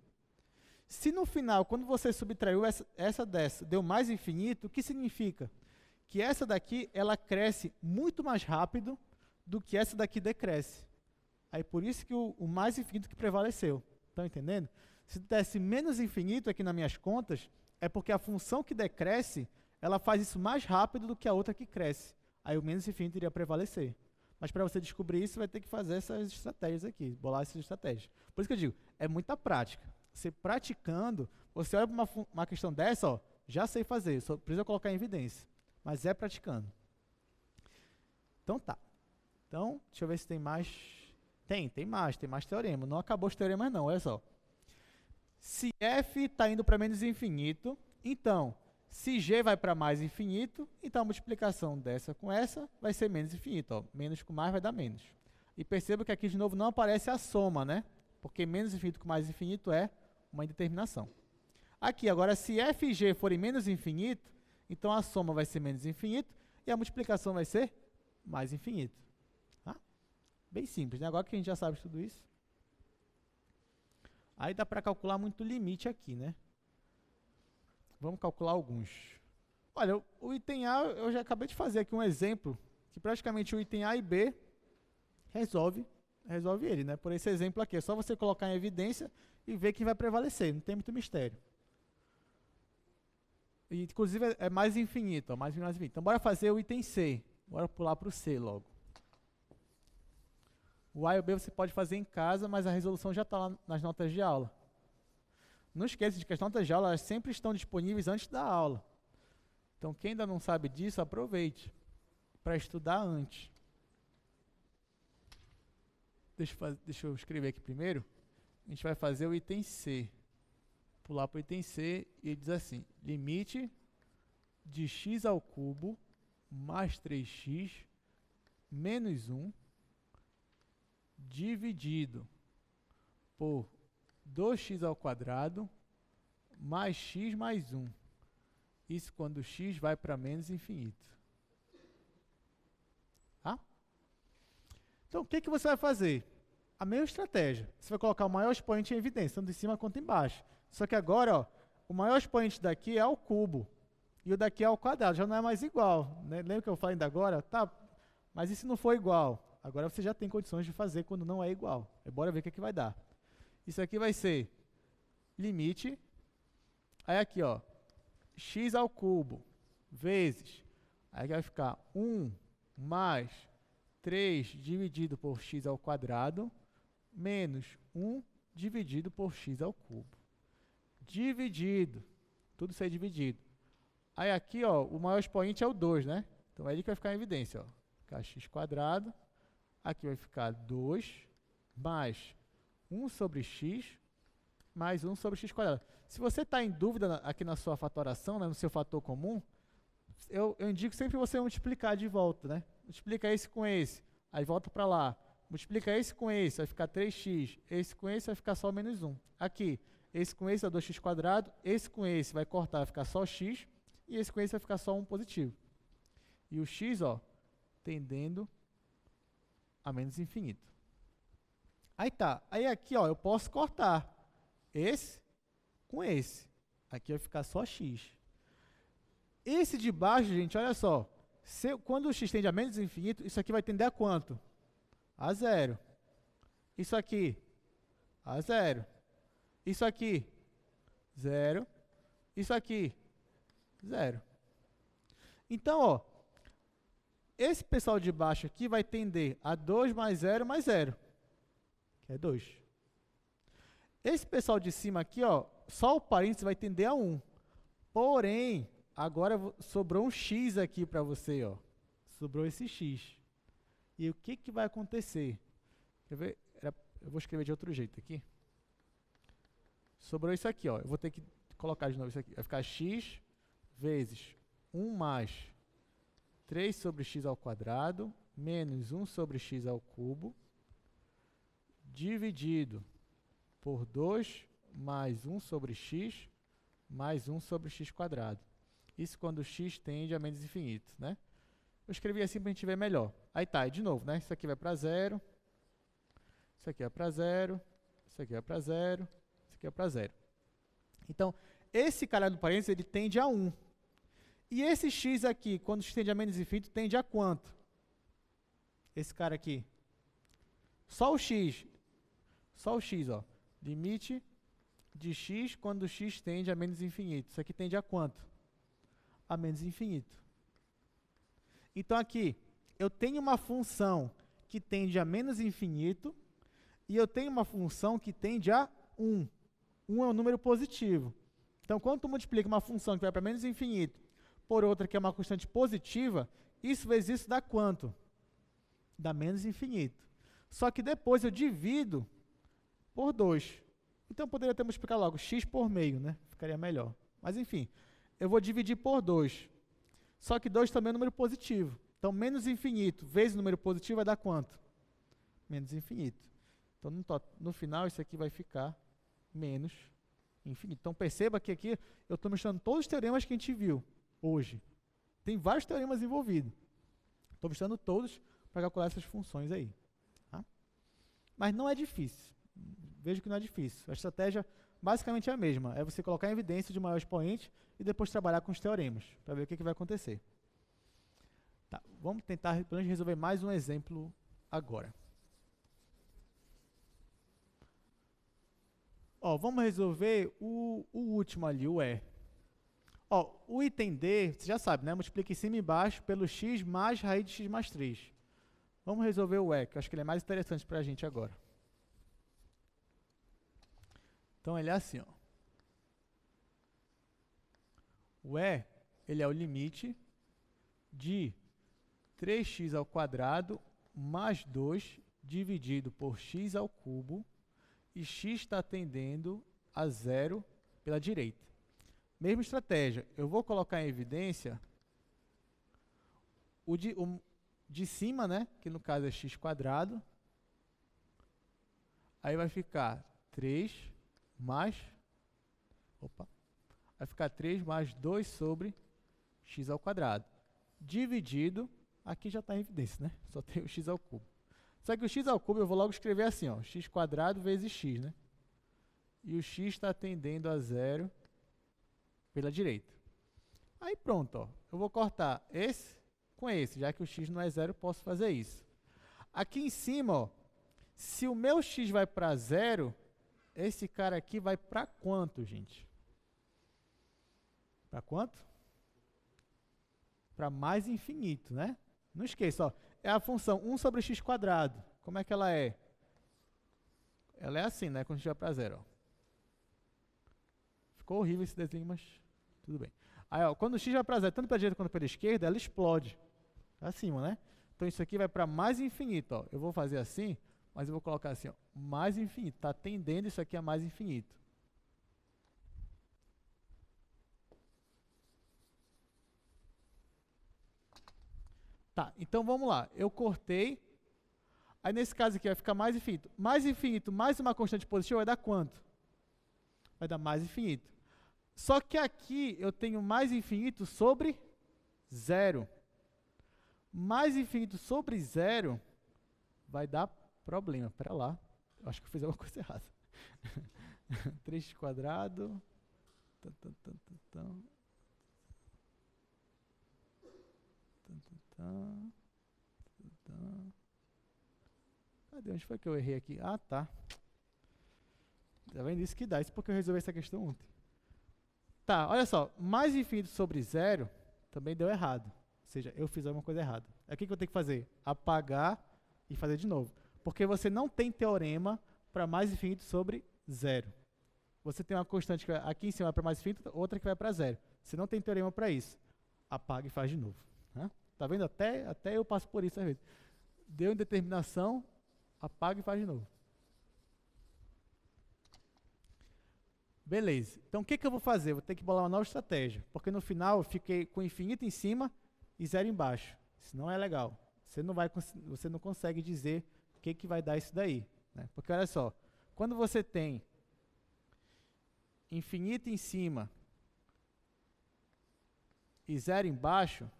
Se no final, quando você subtraiu essa dessa, deu mais infinito, o que significa? Que essa daqui, ela cresce muito mais rápido do que essa daqui decresce. Aí por isso que o mais infinito que prevaleceu. Estão entendendo? Se desse menos infinito aqui nas minhas contas, é porque a função que decresce, ela faz isso mais rápido do que a outra que cresce. Aí o menos infinito iria prevalecer. Mas para você descobrir isso, você vai ter que fazer essas estratégias aqui, bolar essas estratégias. Por isso que eu digo, é muita prática. Você praticando, você olha para uma questão dessa, ó, já sei fazer, só precisa colocar em evidência. Mas é praticando. Então tá. Então, deixa eu ver se tem mais. Tem mais teorema. Não acabou os teoremas não, olha só. Se f está indo para menos infinito, então, se g vai para mais infinito, então a multiplicação dessa com essa vai ser menos infinito. Ó. Menos com mais vai dar menos. E perceba que aqui de novo não aparece a soma, né? Porque menos infinito com mais infinito é uma indeterminação. Aqui, agora, se f e g forem menos infinito, então a soma vai ser menos infinito e a multiplicação vai ser mais infinito. Tá? Bem simples, né? Agora que a gente já sabe tudo isso. Aí dá para calcular muito limite aqui, né? Vamos calcular alguns. Olha, o item A, eu já acabei de fazer aqui um exemplo, que praticamente o item A e B resolve ele, né? Por esse exemplo aqui, é só você colocar em evidência e ver que vai prevalecer, não tem muito mistério. E, inclusive, é mais infinito, ó, mais infinito. Então, bora fazer o item C. Bora pular para o C logo. O A e o B você pode fazer em casa, mas a resolução já está lá nas notas de aula. Não esqueça de que as notas de aula elas sempre estão disponíveis antes da aula. Então, quem ainda não sabe disso, aproveite para estudar antes. Deixa eu escrever aqui primeiro. A gente vai fazer o item C. Pular para o item C e ele diz assim, limite de x ao cubo mais 3x menos 1 dividido por 2x ao quadrado mais x mais 1. Isso quando x vai para menos infinito. Tá? Então, o que você vai fazer? A mesma estratégia. Você vai colocar o maior expoente em evidência, tanto em cima quanto embaixo. Só que agora, ó, o maior expoente daqui é ao cubo. E o daqui é ao quadrado. Já não é mais igual. Né? Lembra que eu falei ainda agora? Tá, mas e se não for igual? Agora você já tem condições de fazer quando não é igual. Bora ver o que vai dar. Isso aqui vai ser limite. Aí aqui, ó, x ao cubo vezes. Aí vai ficar 1 mais 3 dividido por x ao quadrado menos 1 dividido por x ao cubo. Dividido. Tudo isso aí dividido. Aí aqui, ó, o maior expoente é o 2, né? Então é ele que vai ficar em evidência, ó. Ficar x quadrado. Aqui vai ficar 2 mais 1 sobre x mais 1 sobre x quadrado. Se você está em dúvida aqui na sua fatoração, né, no seu fator comum, eu indico sempre você multiplicar de volta, né? Multiplica esse com esse, aí volta para lá. Multiplica esse com esse, vai ficar 3x. Esse com esse vai ficar só menos 1. Aqui, esse com esse dá 2x quadrado, esse com esse vai cortar, vai ficar só x, e esse com esse vai ficar só 1 positivo. E o x, ó, tendendo a menos infinito. Aí tá, aí aqui, ó, eu posso cortar esse com esse. Aqui vai ficar só x. Esse de baixo, gente, olha só. Quando o x tende a menos infinito, isso aqui vai tender a quanto? A zero. Isso aqui, a zero. Isso aqui, zero. Isso aqui, zero. Então, ó, esse pessoal de baixo aqui vai tender a 2 mais 0 mais 0, que é 2. Esse pessoal de cima aqui, ó, só o parênteses vai tender a 1. Porém, agora sobrou um x aqui para você, ó. Sobrou esse x. E o que vai acontecer? Quer ver? Eu vou escrever de outro jeito aqui. Sobrou isso aqui, ó. Eu vou ter que colocar de novo isso aqui. Vai ficar x vezes 1 mais 3 sobre x ao quadrado menos 1 sobre x ao cubo dividido por 2 mais 1 sobre x mais 1 sobre x quadrado. Isso quando x tende a menos infinito, né? Eu escrevi assim para a gente ver melhor. Aí tá, de novo, né? Isso aqui vai para 0. Isso aqui vai para 0. Isso aqui vai para 0. Isso aqui vai para 0. Então, esse cara do parênteses, ele tende a 1. E esse x aqui, quando x tende a menos infinito, tende a quanto? Esse cara aqui. Só o x, ó. Limite de x quando x tende a menos infinito. Isso aqui tende a quanto? a menos infinito. Então aqui, eu tenho uma função que tende a menos infinito e eu tenho uma função que tende a 1. 1 é um número positivo. Então, quando tu multiplica uma função que vai para menos infinito por outra que é uma constante positiva, isso vezes isso dá quanto? Dá menos infinito. Só que depois eu divido por 2. Então, eu poderia até multiplicar logo x por meio, né? Ficaria melhor. Mas, enfim, eu vou dividir por 2. Só que 2 também é um número positivo. Então, menos infinito vezes número positivo vai dar quanto? Menos infinito. Então, no final, isso aqui vai ficar menos infinito. Então, perceba que aqui eu estou misturando todos os teoremas que a gente viu hoje. Tem vários teoremas envolvidos. Estou misturando todos para calcular essas funções aí. Tá? Mas não é difícil. Vejo que não é difícil. A estratégia basicamente é a mesma. É você colocar em evidência de maior expoente e depois trabalhar com os teoremas, para ver o que vai acontecer. Tá, vamos tentar pelo menos resolver mais um exemplo agora. Ó, vamos resolver o último ali, o E. Ó, o item D, você já sabe, né? Multiplica em cima e embaixo pelo x mais raiz de x mais 3. Vamos resolver o E, que eu acho que ele é mais interessante para a gente agora. Então, ele é assim, ó. O E, ele é o limite de 3x ao quadrado mais 2 dividido por x ao cubo, e x está tendendo a 0 pela direita. Mesma estratégia, eu vou colocar em evidência o de cima, né, que no caso é x quadrado, aí vai ficar 3 mais, vai ficar 3 mais 2 sobre x ao quadrado, dividido, aqui já está em evidência, né, só tem o x ao cubo. Só que o x ao cubo eu vou logo escrever assim, ó, x quadrado vezes x, né? E o x está tendendo a 0 pela direita. Aí pronto, ó, eu vou cortar esse com esse, já que o x não é 0, eu posso fazer isso. Aqui em cima, ó, se o meu x vai para 0, esse cara aqui vai para quanto, gente? Para quanto? Para mais infinito, né? Não esqueça, ó, é a função 1 sobre x quadrado. Como é que ela é? Ela é assim, né? Quando a gente vai para 0. Ó. Ficou horrível esse desenho, mas tudo bem. Aí, ó, quando o x vai para 0, tanto para a direita quanto para a esquerda, ela explode. Acima, né? Então, isso aqui vai para mais infinito. Ó. Eu vou fazer assim, mas eu vou colocar assim, ó, mais infinito. Está tendendo isso aqui a mais infinito. Tá, então vamos lá. Eu cortei. Aí nesse caso aqui vai ficar mais infinito. Mais infinito mais uma constante positiva vai dar quanto? Vai dar mais infinito. Só que aqui eu tenho mais infinito sobre 0. Mais infinito sobre 0 vai dar problema. Pera lá. Eu acho que eu fiz alguma coisa errada. 3 quadrado. Cadê? Onde foi que eu errei aqui? Ah, tá. Tá vendo? Isso que dá. Isso porque eu resolvi essa questão ontem. Tá, olha só. Mais infinito sobre 0 também deu errado. Ou seja, eu fiz alguma coisa errada. É o que eu tenho que fazer? Apagar e fazer de novo. Porque você não tem teorema para mais infinito sobre 0. Você tem uma constante que aqui em cima vai para mais infinito, outra que vai para 0. Você não tem teorema para isso. Apaga e faz de novo. Né? Tá vendo? Até eu passo por isso às vezes. Deu indeterminação, apaga e faz de novo. Beleza. Então, o que eu vou fazer? Vou ter que bolar uma nova estratégia. Porque no final eu fiquei com infinito em cima e 0 embaixo. Isso não é legal. Você não consegue dizer o que vai dar isso daí. Né? Porque olha só, quando você tem infinito em cima e 0 embaixo,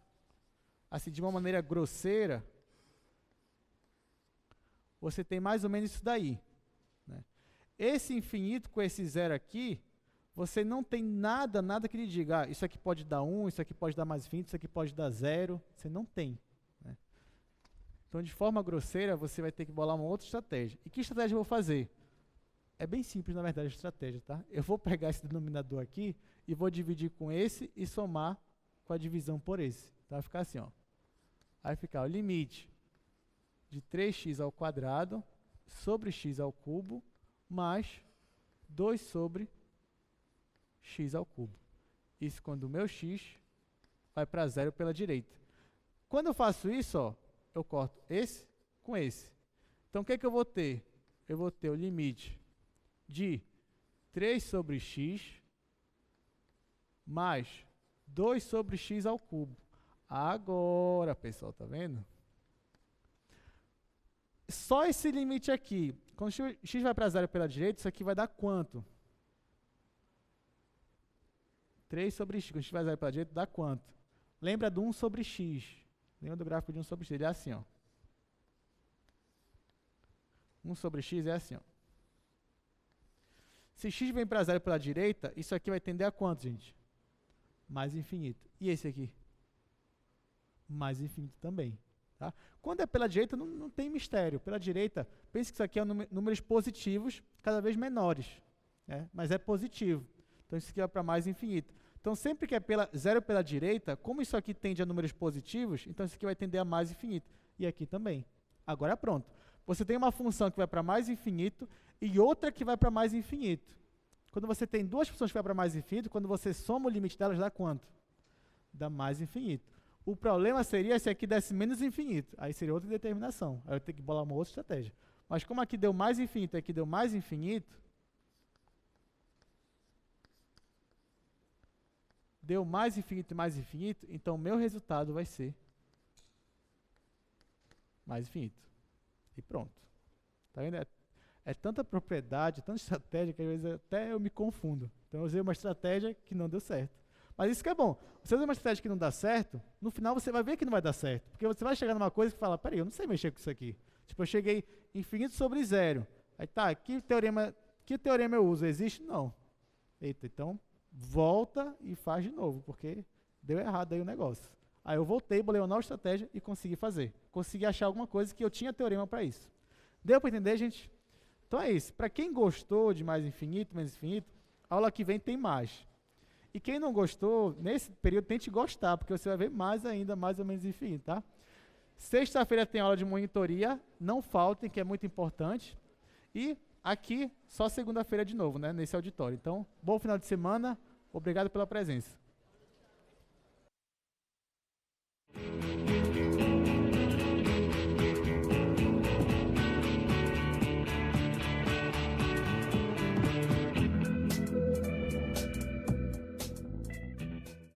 assim, de uma maneira grosseira, você tem mais ou menos isso daí. Né? Esse infinito com esse 0 aqui, você não tem nada que lhe diga, isso aqui pode dar 1, isso aqui pode dar mais infinito, isso aqui pode dar 0, você não tem. Né? Então, de forma grosseira, você vai ter que bolar uma outra estratégia. E que estratégia eu vou fazer? É bem simples, na verdade, a estratégia, tá? Eu vou pegar esse denominador aqui e vou dividir com esse e somar com a divisão por esse. Então vai ficar assim, ó. Vai ficar o limite de 3x ao quadrado sobre x ao cubo mais 2 sobre x ao cubo. Isso quando o meu x vai para zero pela direita. Quando eu faço isso, ó, eu corto esse com esse. Então, o que é que eu vou ter? Eu vou ter o limite de 3 sobre x mais 2 sobre x ao cubo. Agora, pessoal, tá vendo? Só esse limite aqui. Quando x vai para zero pela direita, isso aqui vai dar quanto? 3 sobre x. Quando x vai para zero pela direita, dá quanto? Lembra do 1 sobre x. Lembra do gráfico de 1 sobre x? Ele é assim, ó. 1 sobre x é assim, ó. Se x vem para zero pela direita, isso aqui vai tender a quanto, gente? Mais infinito. E esse aqui? Mais infinito também. Tá? Quando é pela direita, não tem mistério. Pela direita, pense que isso aqui é números positivos cada vez menores. Né? Mas é positivo. Então, isso aqui vai para mais infinito. Então, sempre que é zero pela direita, como isso aqui tende a números positivos, então isso aqui vai tender a mais infinito. E aqui também. Agora, pronto. Você tem uma função que vai para mais infinito e outra que vai para mais infinito. Quando você tem duas funções que vai para mais infinito, quando você soma o limite delas, dá quanto? Dá mais infinito. O problema seria se aqui desse menos infinito. Aí seria outra determinação. Aí eu tenho que bolar uma outra estratégia. Mas como aqui deu mais infinito e aqui deu mais infinito, deu mais infinito e mais infinito, então o meu resultado vai ser mais infinito. E pronto. Tá vendo? É tanta propriedade, tanta estratégia, que às vezes até eu me confundo. Então eu usei uma estratégia que não deu certo. Mas isso que é bom. Você usa uma estratégia que não dá certo, no final você vai ver que não vai dar certo. Porque você vai chegar numa coisa que fala, peraí, eu não sei mexer com isso aqui. Tipo, eu cheguei infinito sobre zero. Aí tá, que teorema eu uso? Existe? Não. Eita, então volta e faz de novo, porque deu errado aí o negócio. Aí eu voltei, bolei uma nova estratégia e consegui fazer. Consegui achar alguma coisa que eu tinha teorema para isso. Deu para entender, gente? Então é isso. Para quem gostou de mais infinito, menos infinito, a aula que vem tem mais. E quem não gostou, nesse período, tente gostar, porque você vai ver mais ainda, mais ou menos infinito, tá? Sexta-feira tem aula de monitoria, não faltem, que é muito importante. E aqui, só segunda-feira de novo, né, nesse auditório. Então, bom final de semana, obrigado pela presença.